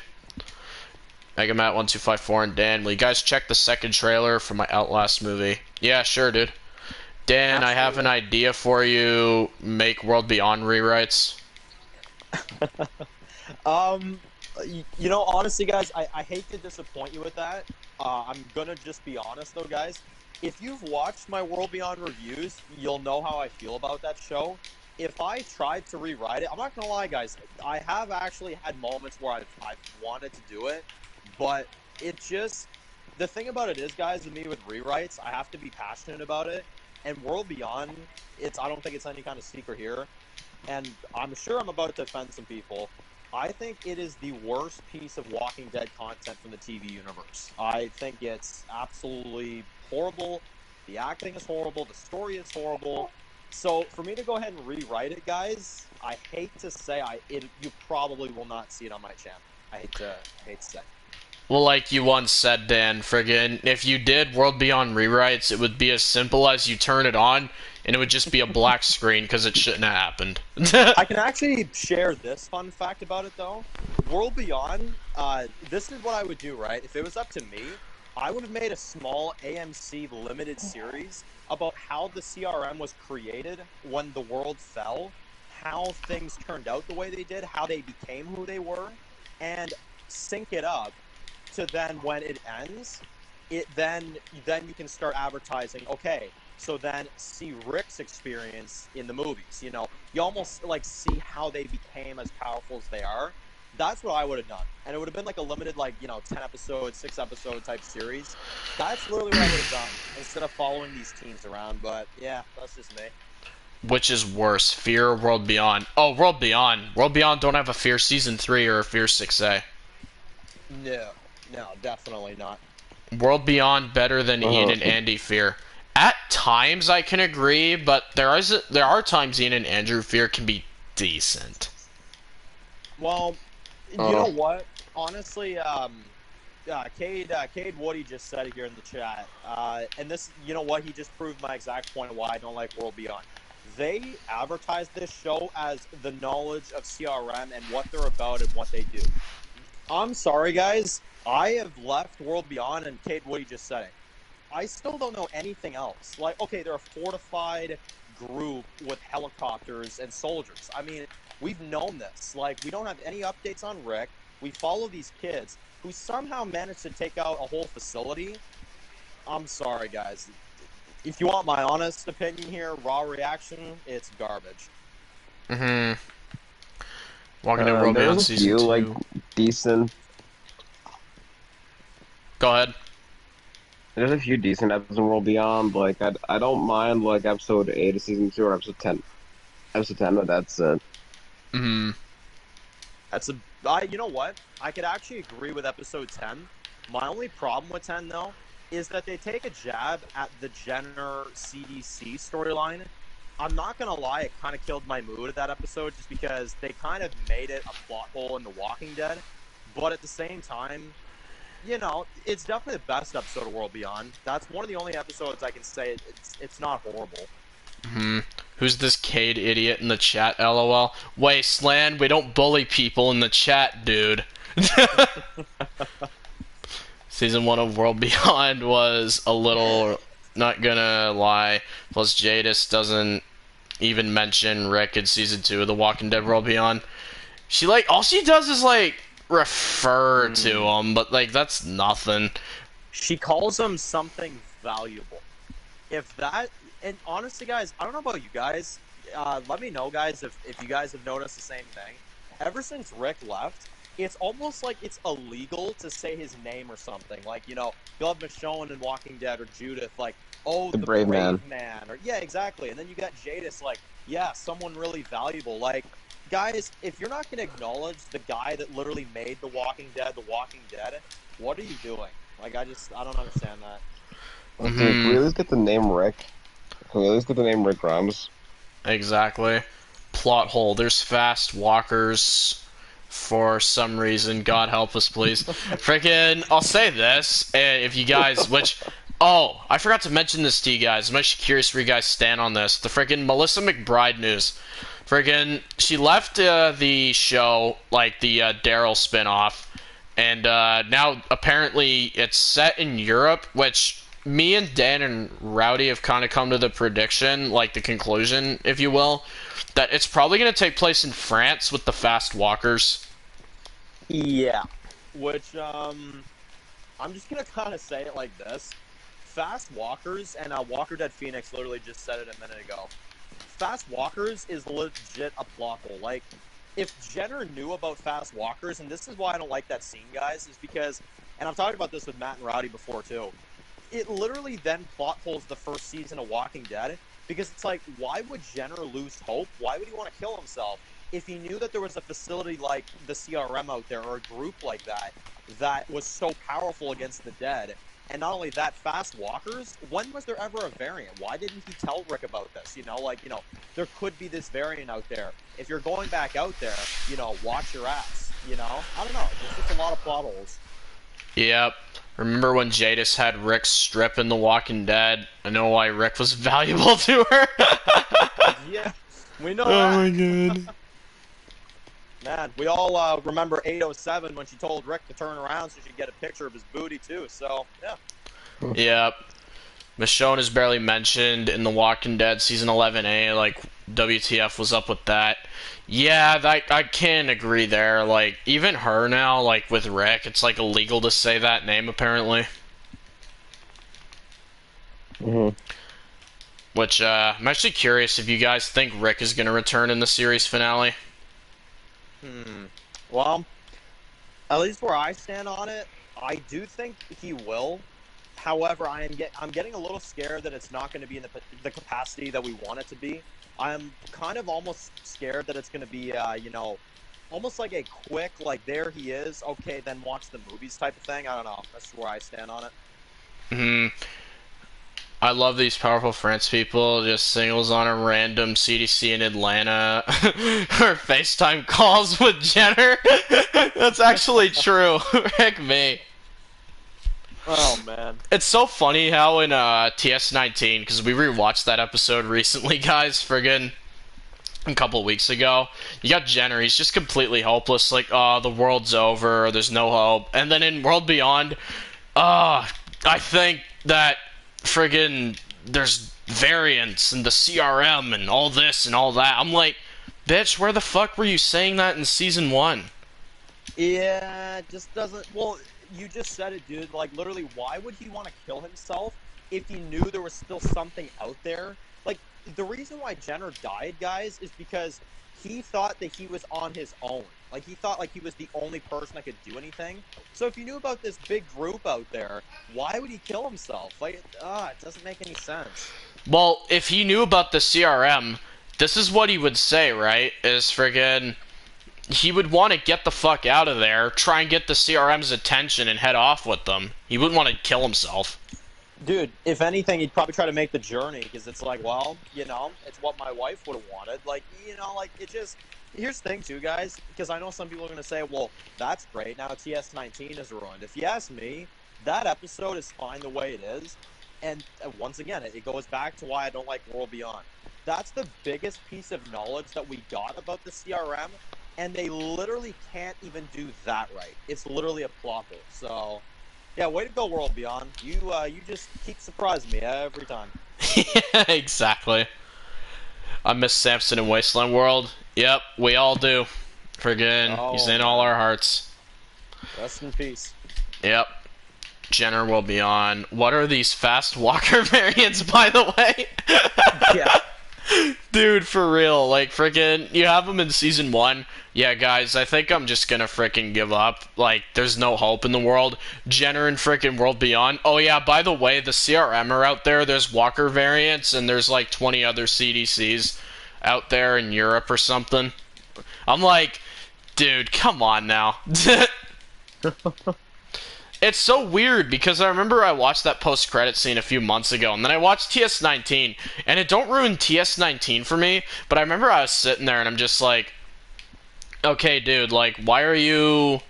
megamatt1254 and Dan, will you guys check the second trailer for my Outlast movie? Yeah, sure, dude. Dan, absolutely. I have an idea for you. Make World Beyond rewrites. Honestly, guys, I hate to disappoint you with that. I'm gonna just be honest, though, guys. If you've watched my World Beyond reviews, you'll know how I feel about that show. If I tried to rewrite it, I'm not gonna lie, guys. I have actually had moments where I've wanted to do it, but it just... The thing about it is, guys, with me with rewrites, I have to be passionate about it. And World Beyond, I don't think it's any kind of secret here. And I'm sure I'm about to offend some people. I think it is the worst piece of Walking Dead content from the TV universe. I think it's absolutely horrible. The acting is horrible. The story is horrible. So for me to go ahead and rewrite it, guys, I hate to say you probably will not see it on my channel. I hate to say. Well, like you once said, Dan, friggin', if you did World Beyond rewrites, it would be as simple as you turn it on, and it would just be a black screen because it shouldn't have happened. I can actually share this fun fact about it though. World Beyond, this is what I would do, right? If it was up to me, I would have made a small AMC limited series about how the CRM was created when the world fell, how things turned out the way they did, how they became who they were, and sync it up to then when it ends, then you can start advertising. Okay, so then see Rick's experience in the movies. You know, you almost like see how they became as powerful as they are. That's what I would have done, and it would have been like a limited, like 10 episode, 6 episode type series. That's literally what I would have done instead of following these teams around. But yeah, that's just me. Which is worse, Fear or World Beyond? Oh, World Beyond. World Beyond don't have a Fear Season 3 or a Fear 6A. No, no, definitely not. World Beyond better than Ian and Andy Fear. At times I can agree, but there are times Ian and Andrew Fear can be decent. Well, you know what? Honestly, Cade Woody just said it here in the chat, and this, you know what? He just proved my exact point of why I don't like World Beyond. They advertise this show as the knowledge of CRM and what they're about and what they do. I'm sorry, guys. I have left World Beyond, and Cade Woody just said it. I still don't know anything else. Like, okay, they're a fortified group with helicopters and soldiers. I mean, we've known this. Like, we don't have any updates on Rick. We follow these kids who somehow managed to take out a whole facility. I'm sorry, guys. If you want my honest opinion here, raw reaction, it's garbage. Walking in World Beyond Season 2. Like, decent... Go ahead. There's a few decent episodes in World Beyond. Like, I don't mind, like, episode 8 of Season 2 or episode 10. Episode 10, but that's it. That's you know what? I could actually agree with episode 10. My only problem with 10, though, is that they take a jab at the Jenner CDC storyline. I'm not going to lie, it kind of killed my mood at that episode just because they kind of made it a plot hole in The Walking Dead. But at the same time, you know, it's definitely the best episode of World Beyond. That's one of the only episodes I can say it's not horrible. Who's this Cade idiot in the chat, lol? Wasteland, we don't bully people in the chat, dude. Season 1 of World Beyond was a little, not gonna lie, plus Jadis doesn't even mention Rick in Season 2 of The Walking Dead World Beyond. She, like, all she does is, like, refer to him, but, like, that's nothing. She calls him something valuable. If that... And honestly, guys, I don't know about you guys. Let me know, guys, if you guys have noticed the same thing. Ever since Rick left, it's almost like it's illegal to say his name or something. Like, you know, you'll have Michonne in Walking Dead or Judith, like, oh, the brave man. Or, yeah, exactly. And then you got Jadis, like, yeah, someone really valuable. Like, guys, if you're not going to acknowledge the guy that literally made The Walking Dead, what are you doing? Like, I don't understand that. Can we at least get the name Rick? Can we at least get the name Rick Grimes? Exactly. Plot hole. There's fast walkers for some reason. God help us, please. Freaking, I'll say this, and if you guys, oh, I forgot to mention this to you guys. I'm actually curious where you guys stand on this. The freaking Melissa McBride news. Freaking, she left the show, like the Daryl spinoff, and now apparently it's set in Europe, which me and Dan and Rowdy have kind of come to the prediction, like the conclusion, if you will, that it's probably going to take place in France with the fast walkers. Yeah, which I'm just going to kind of say it like this. Fast walkers, and Walker Dead Phoenix literally just said it a minute ago. Fast walkers is legit a plot hole. Like, if Jenner knew about fast walkers, and this is why I don't like that scene, guys, is because, and I've talked about this with Matt and Rowdy before too, it literally then plot holes the first season of Walking Dead, because it's like, why would Jenner lose hope? Why would he want to kill himself if he knew that there was a facility like the CRM out there, or a group like that, that was so powerful against the dead? And not only that, fast walkers, when was there ever a variant? Why didn't he tell Rick about this? You know, like, you know, there could be this variant out there. If you're going back out there, you know, watch your ass, you know? I don't know. There's just a lot of plot holes. Yep. Remember when Jadis had Rick strip in The Walking Dead? I know why Rick was valuable to her. Yeah, we know Oh that. my god. Man, we all remember 807 when she told Rick to turn around so she could get a picture of his booty too. So yeah. Yep. Michonne is barely mentioned in The Walking Dead season 11A. Like, WTF was up with that? Yeah, I can agree there. Like, even her now, like with Rick, it's like illegal to say that name apparently. Hmm. Which I'm actually curious if you guys think Rick is gonna return in the series finale. Well, at least where I stand on it, I do think he will. However, I'm getting a little scared that it's not going to be in the capacity that we want it to be. I'm kind of almost scared that it's going to be, almost like a quick, like there he is, okay, then watch the movies type of thing. I don't know. That's where I stand on it. Hmm. I love these powerful France people. Just singles on a random CDC in Atlanta or FaceTime calls with Jenner. That's actually true. Heck me. Oh man. It's so funny how in TS19, because we rewatched that episode recently, guys, friggin' a couple weeks ago. You got Jenner, he's just completely hopeless, like, oh, the world's over, there's no hope. And then in World Beyond, I think that friggin' there's variants and the CRM and all this and all that. I'm like, bitch, where the fuck were you saying that in season 1? Yeah, it just doesn't. Well, you just said it, dude. Like, literally, why would he want to kill himself if he knew there was still something out there? Like, the reason why Jenner died, guys, is because he thought that he was on his own. Like, he thought like he was the only person that could do anything. So if he knew about this big group out there, why would he kill himself? Like, it doesn't make any sense. Well, if he knew about the CRM, this is what he would say, right? Is friggin' he would want to get the fuck out of there, try and get the CRM's attention, and head off with them. He wouldn't want to kill himself. Dude, if anything, he'd probably try to make the journey because it's like, well, it's what my wife would have wanted. Like, like it just. Here's the thing, too, guys, because I know some people are going to say, well, that's great. Now TS19 is ruined. If you ask me, that episode is fine the way it is. And once again, it goes back to why I don't like World Beyond. That's the biggest piece of knowledge that we got about the CRM, and they literally can't even do that right. It's literally a plot hole. So. Yeah, way to go, World Beyond. You just keep surprising me every time. Yeah, exactly. I miss Samson in Wasteland World. Yep, we all do. Friggin', he's in all our hearts. Rest in peace. Yep. Jenner will be on. What are these fast walker variants, by the way? Yeah. Dude, for real. Like, frickin', you have them in season 1. Yeah, guys, I think I'm just gonna frickin' give up. Like, there's no hope in the world. Jenner and frickin' World Beyond. Oh, yeah, by the way, the CRM are out there. There's walker variants, and there's like 20 other CDCs out there in Europe or something. I'm like, dude, come on now. It's so weird because I remember I watched that post-credit scene a few months ago, and then I watched TS19, and it don't ruin TS19 for me, but I remember I was sitting there and I'm just like, okay, dude, like, why are you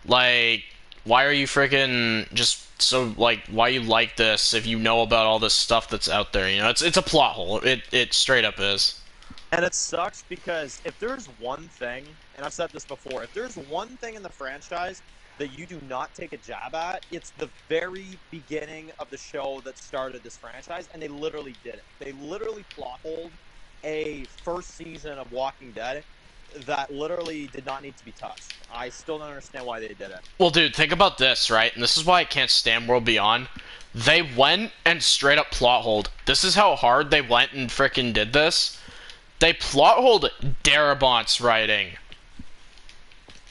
freaking just so, like, why you like this if you know about all this stuff that's out there, It's a plot hole. It straight up is. And it sucks because if there's one thing, and I've said this before, if there's one thing in the franchise that you do not take a jab at, it's the very beginning of the show that started this franchise, and they literally did it. They literally plot holed a first season of Walking Dead that literally did not need to be touched. I still don't understand why they did it. Well, dude, think about this, right? And this is why I can't stand World Beyond. They went and straight up plot holed. This is how hard they went and frickin' did this. They plot holed Darabont's writing.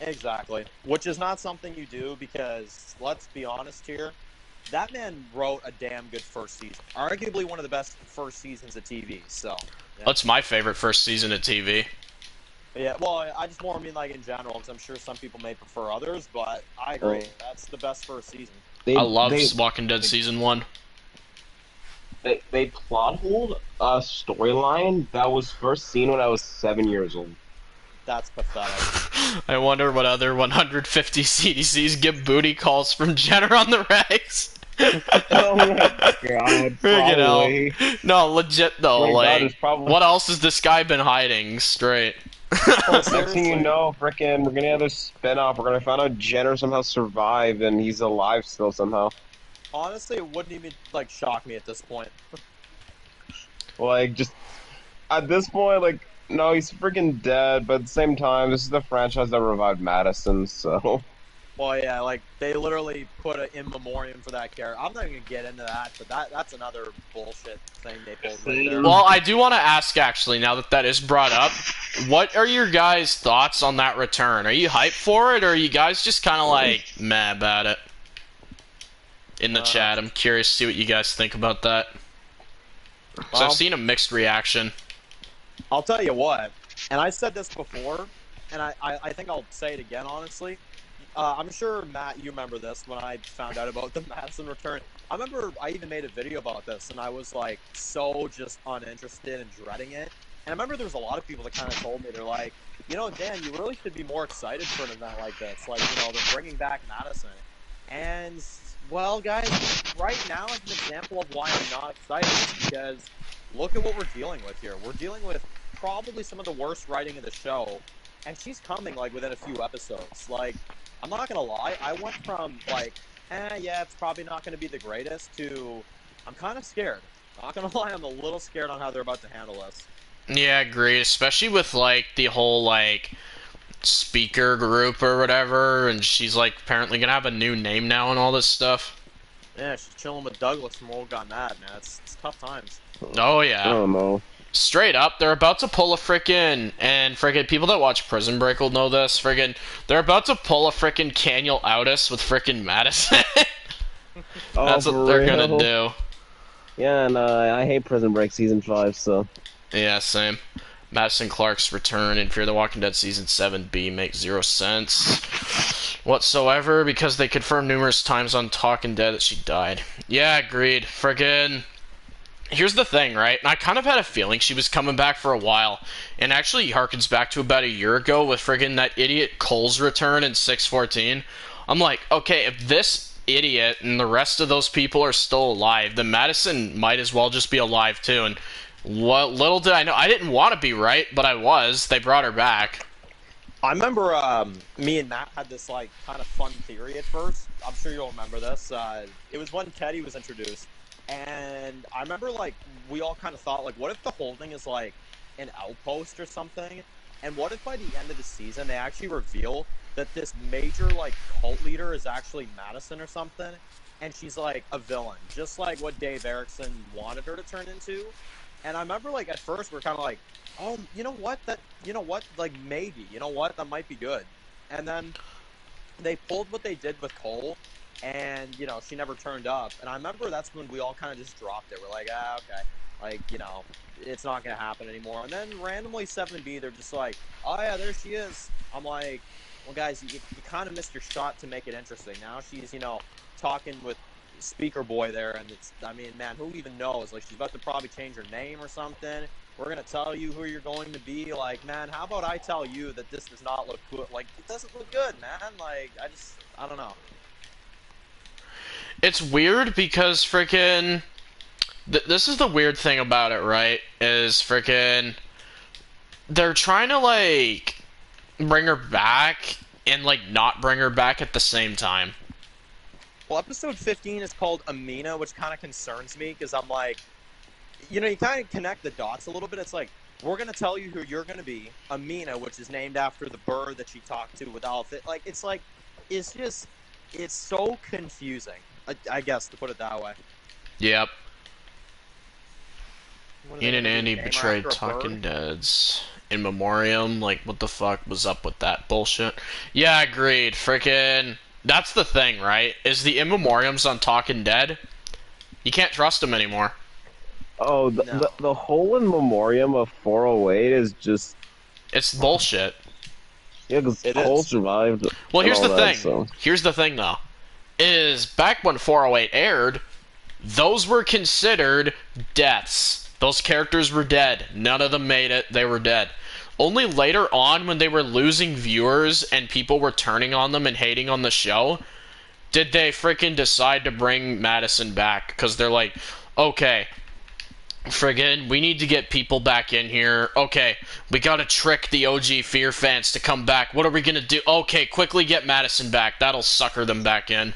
Exactly. Which is not something you do because, let's be honest here, that man wrote a damn good first season. Arguably one of the best first seasons of TV, so. Yeah. That's my favorite first season of TV. Yeah, well, I just more mean like in general, because I'm sure some people may prefer others, but I agree. That's the best first season. I love Walking Dead season 1. They plot hold a storyline that was first seen when I was 7 years old. That's pathetic. I wonder what other 150 CDCs get booty calls from Jenner on the regs. Oh my god, Freaking probably. hell. No, legit though, My god, like, it's probably. what else has this guy been hiding straight? Oh, Next thing you seriously. know, frickin', we're gonna have a spin-off. We're gonna find out Jenner somehow survived and he's alive still somehow. Honestly, it wouldn't even like shock me at this point. Like, just at this point, like, no, he's freaking dead, but at the same time, this is the franchise that revived Madison, so. Well, yeah, like they literally put an in memoriam for that character. I'm not even gonna get into that, but that's another bullshit thing they pulled right there. Well, I do want to ask, actually, now that that is brought up, what are your guys' thoughts on that return? Are you hyped for it, or are you guys just kind of like, meh about it? In the chat, I'm curious to see what you guys think about that. So I've seen a mixed reaction. I'll tell you what, and I said this before, and I think I'll say it again, honestly. I'm sure, Matt, you remember this when I found out about the Madison return. I remember I even made a video about this, and I was, like, so just uninterested and dreading it. And I remember there was a lot of people that kind of told me, they're like, you know, Dan, you really should be more excited for an event like this. Like, you know, they're bringing back Madison. And, well, guys, right now is an example of why I'm not excited, because look at what we're dealing with here. We're dealing with probably some of the worst writing in the show, and she's coming, like, within a few episodes. Like, I'm not gonna lie, I went from, like, yeah, it's probably not gonna be the greatest, to, I'm kind of scared. Not gonna lie, I'm a little scared on how they're about to handle this. Yeah, agreed. Especially with, like, the whole, like, speaker group or whatever, and she's, like, apparently gonna have a new name now and all this stuff. Yeah, she's chilling with Douglas from Old Got Mad, man. It's tough times. Oh, I yeah. don't know. Straight up, they're about to pull a frickin', and frickin' people that watch Prison Break will know this, frickin', they're about to pull a frickin' Caniel Outis with frickin' Madison. Oh, That's what for they're real? gonna do. Yeah, and I hate Prison Break Season 5, so. Yeah, same. Madison Clark's return in Fear the Walking Dead Season 7B makes 0 sense whatsoever because they confirmed numerous times on Talking Dead that she died. Yeah, agreed. Frickin'. Here's the thing, right? And I kind of had a feeling she was coming back for a while. And actually harkens back to about a year ago with friggin' that idiot Cole's return in 614. I'm like, okay, if this idiot and the rest of those people are still alive, then Madison might as well just be alive too. And what little did I know, I didn't want to be right, but I was. They brought her back. I remember me and Matt had this, like, kind of fun theory at first. I'm sure you'll remember this. It was when Teddy was introduced. And I remember, like, we all kind of thought, like, what if the whole thing is, like, an outpost or something? And what if by the end of the season they actually reveal that this major, like, cult leader is actually Madison or something? And she's, like, a villain, just like what Dave Erickson wanted her to turn into. And I remember, like, at first we're kind of like, oh, you know what? Like, maybe. You know what? That might be good. And then they pulled what they did with Cole, and, you know, she never turned up. And I remember that's when we all kind of just dropped it. We're like, okay. Like, you know, it's not going to happen anymore. And then randomly 7B, they're just like, oh, yeah, there she is. I'm like, well, guys, you kind of missed your shot to make it interesting. Now she's, you know, talking with Speaker Boy there, and it's, I mean, man, who even knows? Like, she's about to probably change her name or something. We're going to tell you who you're going to be. Like, man, how about I tell you that this does not look good? Like, it doesn't look good, man. Like, I don't know. It's weird because frickin'... this is the weird thing about it, right? Is frickin'... they're trying to, like, bring her back and, like, not bring her back at the same time. Well, episode 15 is called Amina, which kind of concerns me because I'm like, you know, you kind of connect the dots a little bit. It's like, we're going to tell you who you're going to be, Amina, which is named after the bird that she talked to with Alfred. Like, it's just, it's so confusing, I guess, to put it that way. Yep. Ian and Andy betrayed Talking Deads. In Memoriam, like, what the fuck was up with that bullshit? Yeah, agreed. Frickin'... that's the thing, right? Is the In Memoriams on Talking Dead, you can't trust them anymore. Oh, the whole In Memoriam of 408 is just... it's bullshit. Yeah, because Cole survived. Well, here's the thing. So. Here's the thing, though. Is back when 408 aired, those were considered deaths. Those characters were dead. None of them made it. They were dead. Only later on, when they were losing viewers and people were turning on them and hating on the show, did they freaking decide to bring Madison back. Because they're like, okay, friggin', we need to get people back in here. Okay, we gotta trick the OG Fear fans to come back. What are we gonna do? Okay, quickly get Madison back. That'll sucker them back in.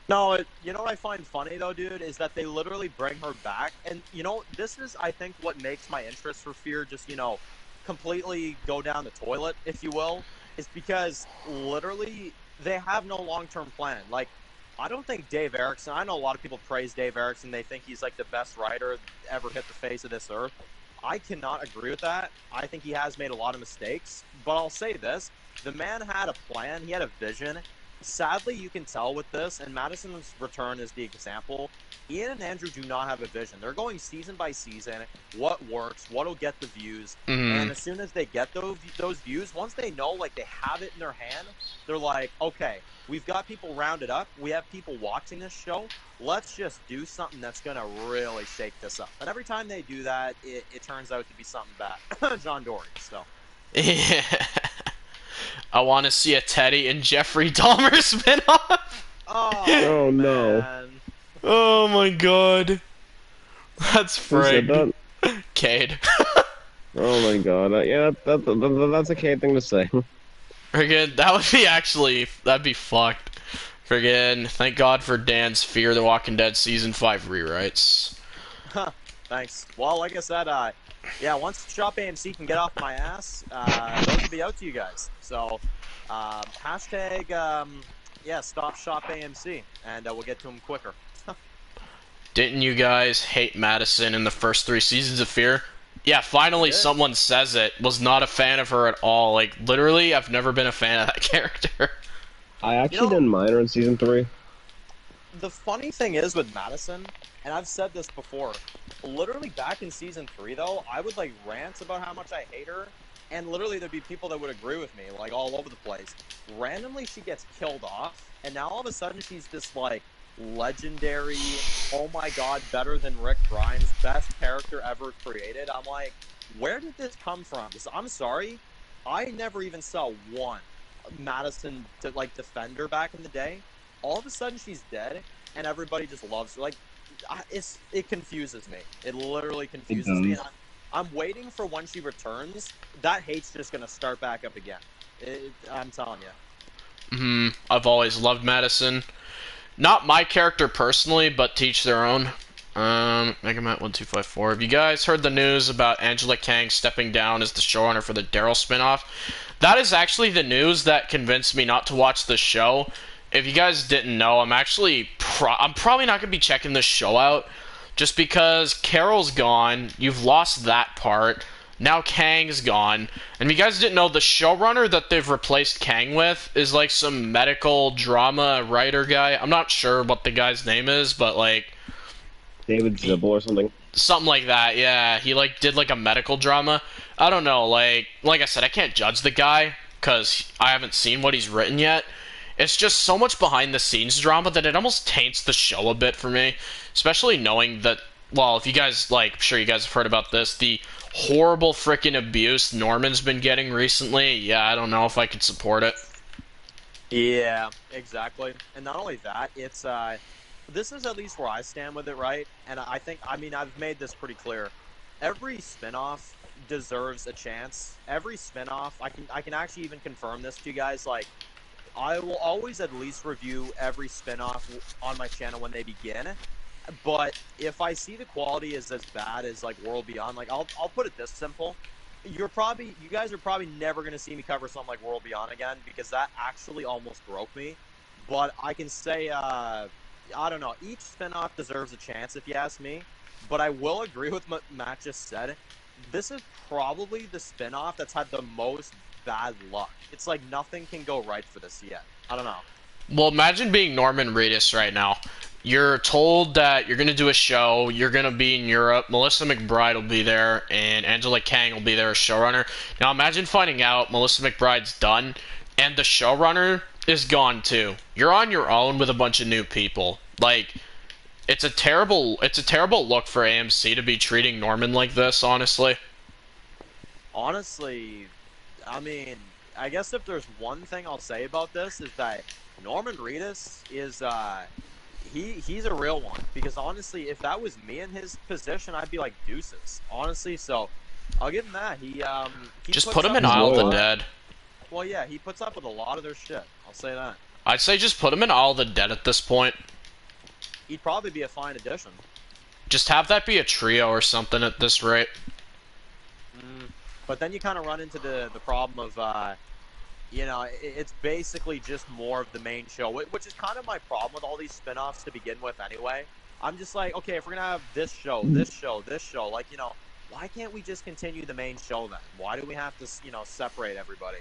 No, you know what I find funny though, dude, is that they literally bring her back, and you know, this is I think what makes my interest for Fear just completely go down the toilet, if you will, is because literally they have no long-term plan. Like, I don't think Dave Erickson. I know a lot of people praise Dave Erickson. They think he's like the best writer ever hit the face of this earth. I cannot agree with that. I think he has made a lot of mistakes, but I'll say this: the man had a plan. He had a vision. Sadly, you can tell with this, and Madison's return is the example. Ian and Andrew do not have a vision. They're going season by season, what works, what'll get the views, and as soon as they get those views, once they know, like, they have it in their hand, they're like, okay, we've got people rounded up, we have people watching this show, let's just do something that's going to really shake this up. And every time they do that, it turns out to be something bad. John Dory, so. Yeah. I want to see a Teddy and Jeffrey Dahmer spinoff. Oh no. man. Oh my god. That's Who said Frig. that? Cade. Oh my god. Yeah, that's a Kate thing to say. Friggin', that would be actually, that'd be fucked. Friggin', thank God for Dan's Fear the Walking Dead Season 5 rewrites. Thanks. Well, like I said, yeah, once Shop AMC can get off my ass, those will be out to you guys. So, hashtag, yeah, stop Shop AMC, and we'll get to them quicker. Didn't you guys hate Madison in the first 3 seasons of Fear? Yeah, finally someone says it. Was not a fan of her at all. Like, literally, I've never been a fan of that character. I actually didn't mind her in season 3. The funny thing is with Madison, and I've said this before, literally back in season 3 though, I would like rant about how much I hate her, and literally there'd be people that would agree with me, like all over the place. Randomly she gets killed off, and now all of a sudden she's this like legendary, oh my god, better than Rick Grimes, best character ever created. I'm like, where did this come from? Because I'm sorry, I never even saw one Madison to like defend her back in the day. All of a sudden she's dead, and everybody just loves her. Like, it confuses me. It literally confuses me. And I'm waiting for when she returns. That hate's just gonna start back up again. I'm telling you. I've always loved Madison. Not my character personally, but to each their own. megamatt 1254. Have you guys heard the news about Angela Kang stepping down as the showrunner for the Daryl spinoff? That is actually the news that convinced me not to watch the show. If you guys didn't know, I'm actually I'm probably not going to be checking this show out just because Carol's gone. You've lost that part. Now Kang's gone. And if you guys didn't know, the showrunner that they've replaced Kang with is like some medical drama writer guy. I'm not sure what the guy's name is, but like David Zibble or something. Something like that, yeah. He like did like a medical drama. I don't know, like I said, I can't judge the guy because I haven't seen what he's written yet. It's just so much behind the scenes drama that it almost taints the show a bit for me. Especially knowing that, well, if you guys, like, I'm sure you guys have heard about this, the horrible freaking abuse Norman's been getting recently. Yeah, I don't know if I could support it. Yeah, exactly. And not only that, it's, this is at least where I stand with it, right? And I think, I mean, I've made this pretty clear. Every spinoff deserves a chance. Every spinoff, I can actually even confirm this to you guys, like, I will always at least review every spinoff on my channel when they begin. But if I see the quality is as bad as like World Beyond, like I'll put it this simple. You guys are probably never gonna see me cover something like World Beyond again because that actually almost broke me. But I can say I don't know, each spinoff deserves a chance if you ask me. But I will agree with what Matt just said. This is probably the spinoff that's had the most bad luck. It's like nothing can go right for this yet. I don't know. Well, imagine being Norman Reedus right now. You're told that you're going to do a show, you're going to be in Europe, Melissa McBride will be there, and Angela Kang will be there as showrunner. Now imagine finding out Melissa McBride's done, and the showrunner is gone too. You're on your own with a bunch of new people. Like, it's a terrible look for AMC to be treating Norman like this, honestly. Honestly, I mean, I guess if there's one thing I'll say about this is that Norman Reedus is he's a real one, because honestly, if that was me in his position, I'd be like deuces. Honestly, so I'll give him that. He Just put puts him up in with a Isle of the Whoa. lot. Dead. Well, yeah, he puts up with a lot of their shit. I'll say that. I'd say just put him in Isle of the Dead at this point. He'd probably be a fine addition. Just have that be a trio or something at this rate. But then you kind of run into the problem of it's basically just more of the main show, which is kind of my problem with all these spin-offs to begin with anyway. I'm just like, okay, if we're gonna have this show, this show, this show, like, why can't we just continue the main show then? Why do we have to, separate everybody?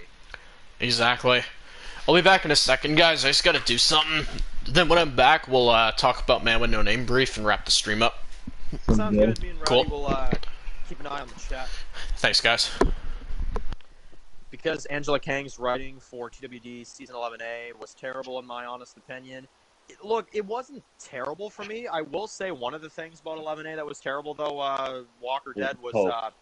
Exactly. I'll be back in a second, guys. I just gotta do something. Then when I'm back, we'll talk about Man with No Name brief and wrap the stream up. Sounds good. Me and Rowdy Cool. will keep an eye on the chat. Thanks, guys. Because Angela Kang's writing for TWD Season 11A was terrible in my honest opinion. Look, it wasn't terrible for me. I will say one of the things about 11A that was terrible, though, Walker Dead, was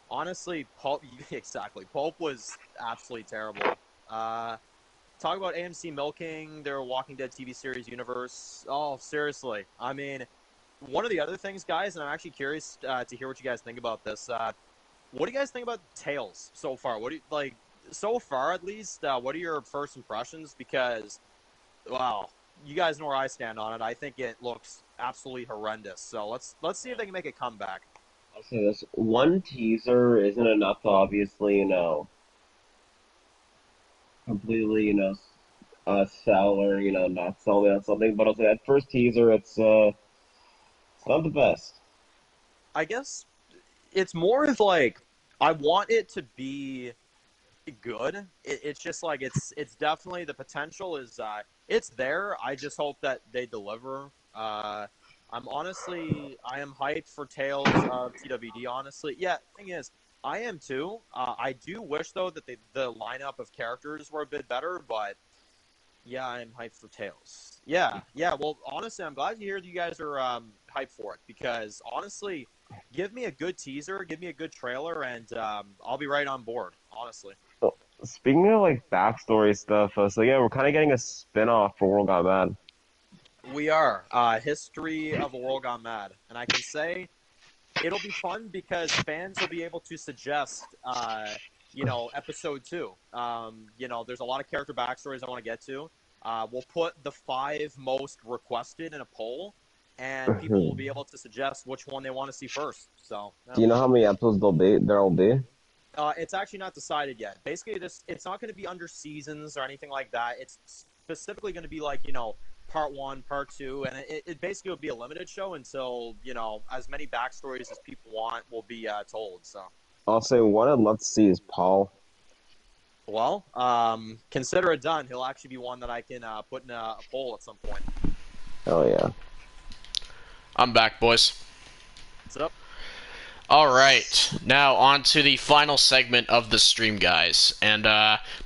honestly, Pope. Exactly, Pope was absolutely terrible. Talk about AMC milking their Walking Dead TV series universe. Oh, seriously. I mean, one of the other things, guys, and I'm actually curious to hear what you guys think about this. What do you guys think about Tales so far? What do you like so far, at least? What are your first impressions? Because, wow, you guys know where I stand on it. I think it looks absolutely horrendous. So let's see if they can make a comeback. I'll say this: one teaser isn't enough to obviously, completely, sell or not sell me on something. But I'll say that first teaser, it's not the best. I guess it's more of like I want it to be good. It's just like it's definitely the potential is it's there. I just hope that they deliver. I am hyped for Tales of TWD. Honestly, yeah. Thing is, I am too. I do wish though that the lineup of characters were a bit better, but yeah, I'm hyped for Tales. Yeah, yeah. Well, honestly, I'm glad to hear that you guys are hyped for it, because honestly, give me a good teaser, give me a good trailer, and I'll be right on board. Honestly, So, speaking of like backstory stuff, so yeah, we're kind of getting a spin-off for World Gone Mad. we are History of a World Gone Mad, and I can say it'll be fun because fans will be able to suggest, episode 2. There's a lot of character backstories I want to get to. We'll put the 5 most requested in a poll, and people will be able to suggest which one they want to see first. So, Do you know how many episodes there'll be? it's actually not decided yet. Basically, it's not going to be under seasons or anything like that. It's specifically going to be like, part 1, part 2, and it basically will be a limited show until, as many backstories as people want will be told. So, I'll say one I'd love to see is Paul. well, consider it done. He'll actually be one that I can put in a poll at some point. Oh yeah. I'm back, boys. What's up? Alright, now on to the final segment of the stream, guys. And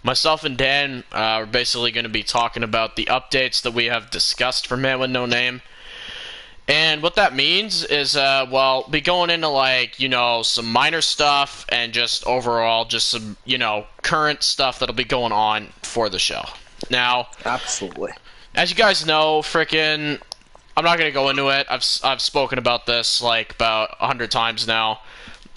myself and Dan are basically going to be talking about the updates that we have discussed for Man with No Name. And what that means is, be going into, some minor stuff and just overall, just some, current stuff that'll be going on for the show. Now, Absolutely. as you guys know, I'm not gonna go into it. I've spoken about this about 100 times now.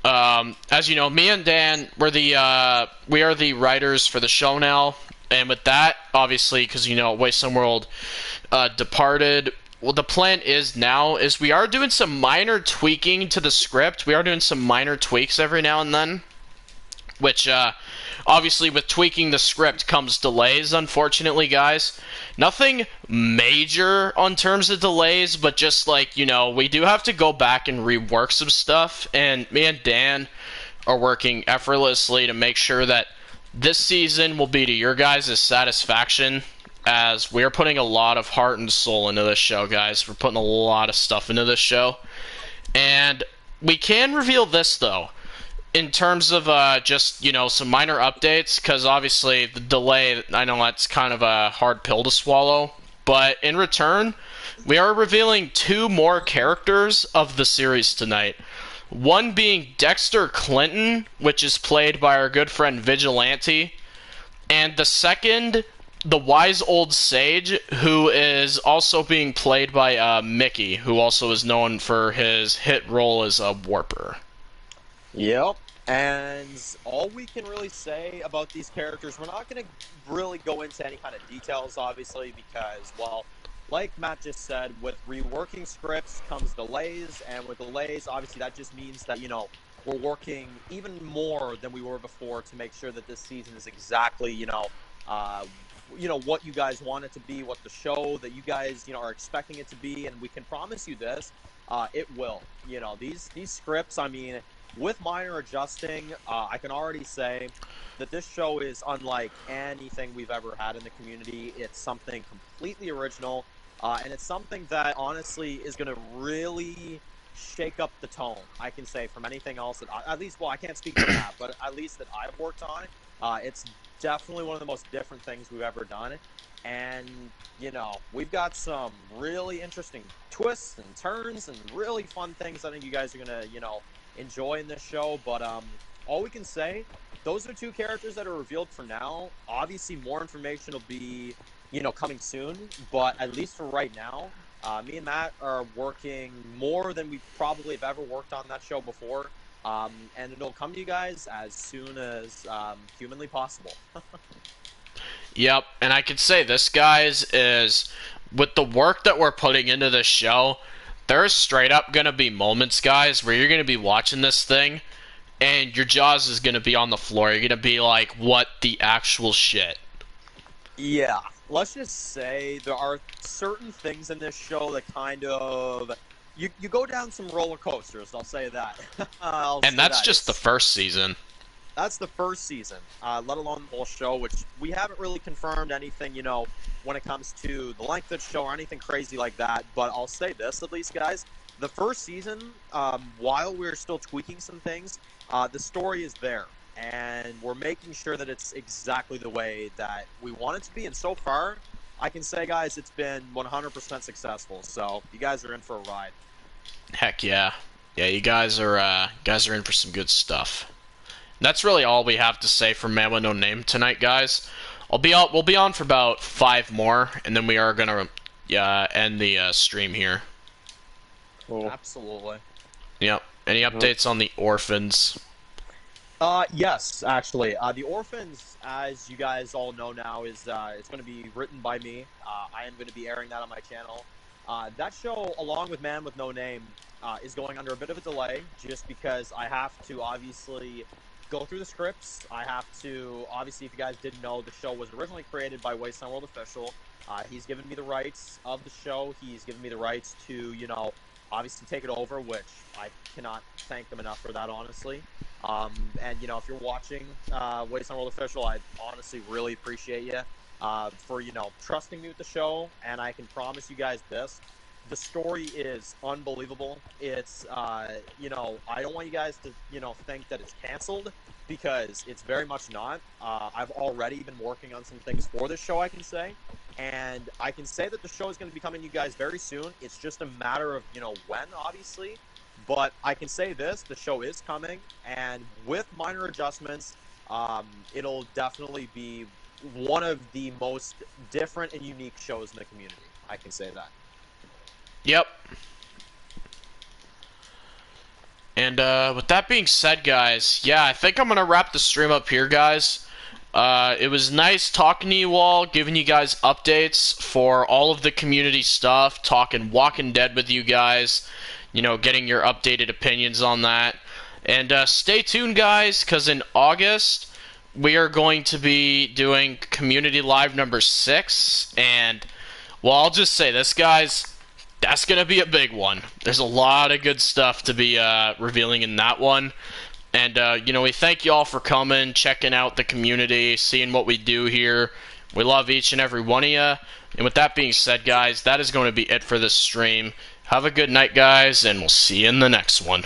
As you know, me and Dan we are the writers for the show now, and with that, obviously, because Wasteland World departed. Well, the plan is we are doing some minor tweaking to the script. We are doing some minor tweaks every now and then, which obviously with tweaking the script comes delays, unfortunately, guys. Nothing major on terms of delays, but just we do have to go back and rework some stuff, and me and Dan are working effortlessly to make sure that this season will be to your guys' satisfaction, as we're putting a lot of heart and soul into this show, guys. We're putting a lot of stuff into this show. And we can reveal this, though, in terms of just, some minor updates, because obviously the delay, I know that's kind of a hard pill to swallow, but in return, we are revealing 2 more characters of the series tonight. One being Dexter Clinton, which is played by our good friend Vigilante, and the second, the wise old sage, who is also being played by Mickey, who also is known for his hit role as a Warper. Yep. And all we can really say about these characters, we're not going to really go into any kind of details, obviously, because, well, like Matt just said, with reworking scripts comes delays, and with delays, obviously, that just means that, we're working even more than we were before to make sure that this season is exactly, what you guys want it to be, what the show that you guys, are expecting it to be, and we can promise you this, it will. These scripts, I mean, with minor adjusting, I can already say that this show is unlike anything we've ever had in the community. It's something completely original, and it's something that honestly is going to really shake up the tone, I can say, from anything else that at least, well, I can't speak for that, but at least that I've worked on. It's definitely one of the most different things we've ever done. And, we've got some really interesting twists and turns and really fun things I think you guys are going to, enjoy in this show. But all we can say, those are two characters that are revealed for now. Obviously, more information will be, coming soon. But at least for right now, me and Matt are working more than we probably have ever worked on that show before. And it'll come to you guys as soon as humanly possible. Yep, and I can say this, guys, is with the work that we're putting into this show, there's straight up going to be moments, guys, where you're going to be watching this thing and your jaws is going to be on the floor. You're going to be like, what the actual shit? Yeah, let's just say there are certain things in this show that kind of... You go down some roller coasters, I'll say that. And that's just the first season. That's the first season, let alone the whole show, which we haven't really confirmed anything, when it comes to the length of the show or anything crazy like that. But I'll say this, at least, guys. The first season, while we're still tweaking some things, the story is there. And we're making sure that it's exactly the way that we want it to be. And so far, I can say, guys, it's been 100% successful. So you guys are in for a ride. Heck yeah. Yeah, you guys are in for some good stuff. That's really all we have to say for Man with No Name tonight, guys. We'll be on for about 5 more, and then we are gonna end the stream here. Cool. Absolutely. Yep. Any updates on the Orphans? Yes, actually. The Orphans, as you guys all know now, is it's going to be written by me. I am going to be airing that on my channel. That show, along with Man with No Name, is going under a bit of a delay, just because I have to obviously go through the scripts. I have to, obviously, if you guys didn't know, the show was originally created by Wasteland World Official. He's given me the rights of the show. He's given me the rights to, obviously take it over, which I cannot thank them enough for that, honestly. And, if you're watching Wasteland World Official, I honestly really appreciate you for, trusting me with the show. And I can promise you guys this. The story is unbelievable. It's, I don't want you guys to, think that it's canceled, because it's very much not. I've already been working on some things for this show, I can say. And I can say that the show is going to be coming to you guys very soon. It's just a matter of, when, obviously. But I can say this, the show is coming, and with minor adjustments, it'll definitely be one of the most different and unique shows in the community. I can say that. Yep. And with that being said, guys, yeah, I think I'm going to wrap the stream up here, guys. It was nice talking to you all, giving you guys updates for all of the community stuff, talking Walking Dead with you guys, getting your updated opinions on that. And stay tuned, guys, because in August, we are going to be doing Community Live number 6. And, well, I'll just say this, guys. That's going to be a big one. There's a lot of good stuff to be revealing in that one. And, we thank you all for coming, checking out the community, seeing what we do here. We love each and every one of you. And with that being said, guys, that is going to be it for this stream. Have a good night, guys, and we'll see you in the next one.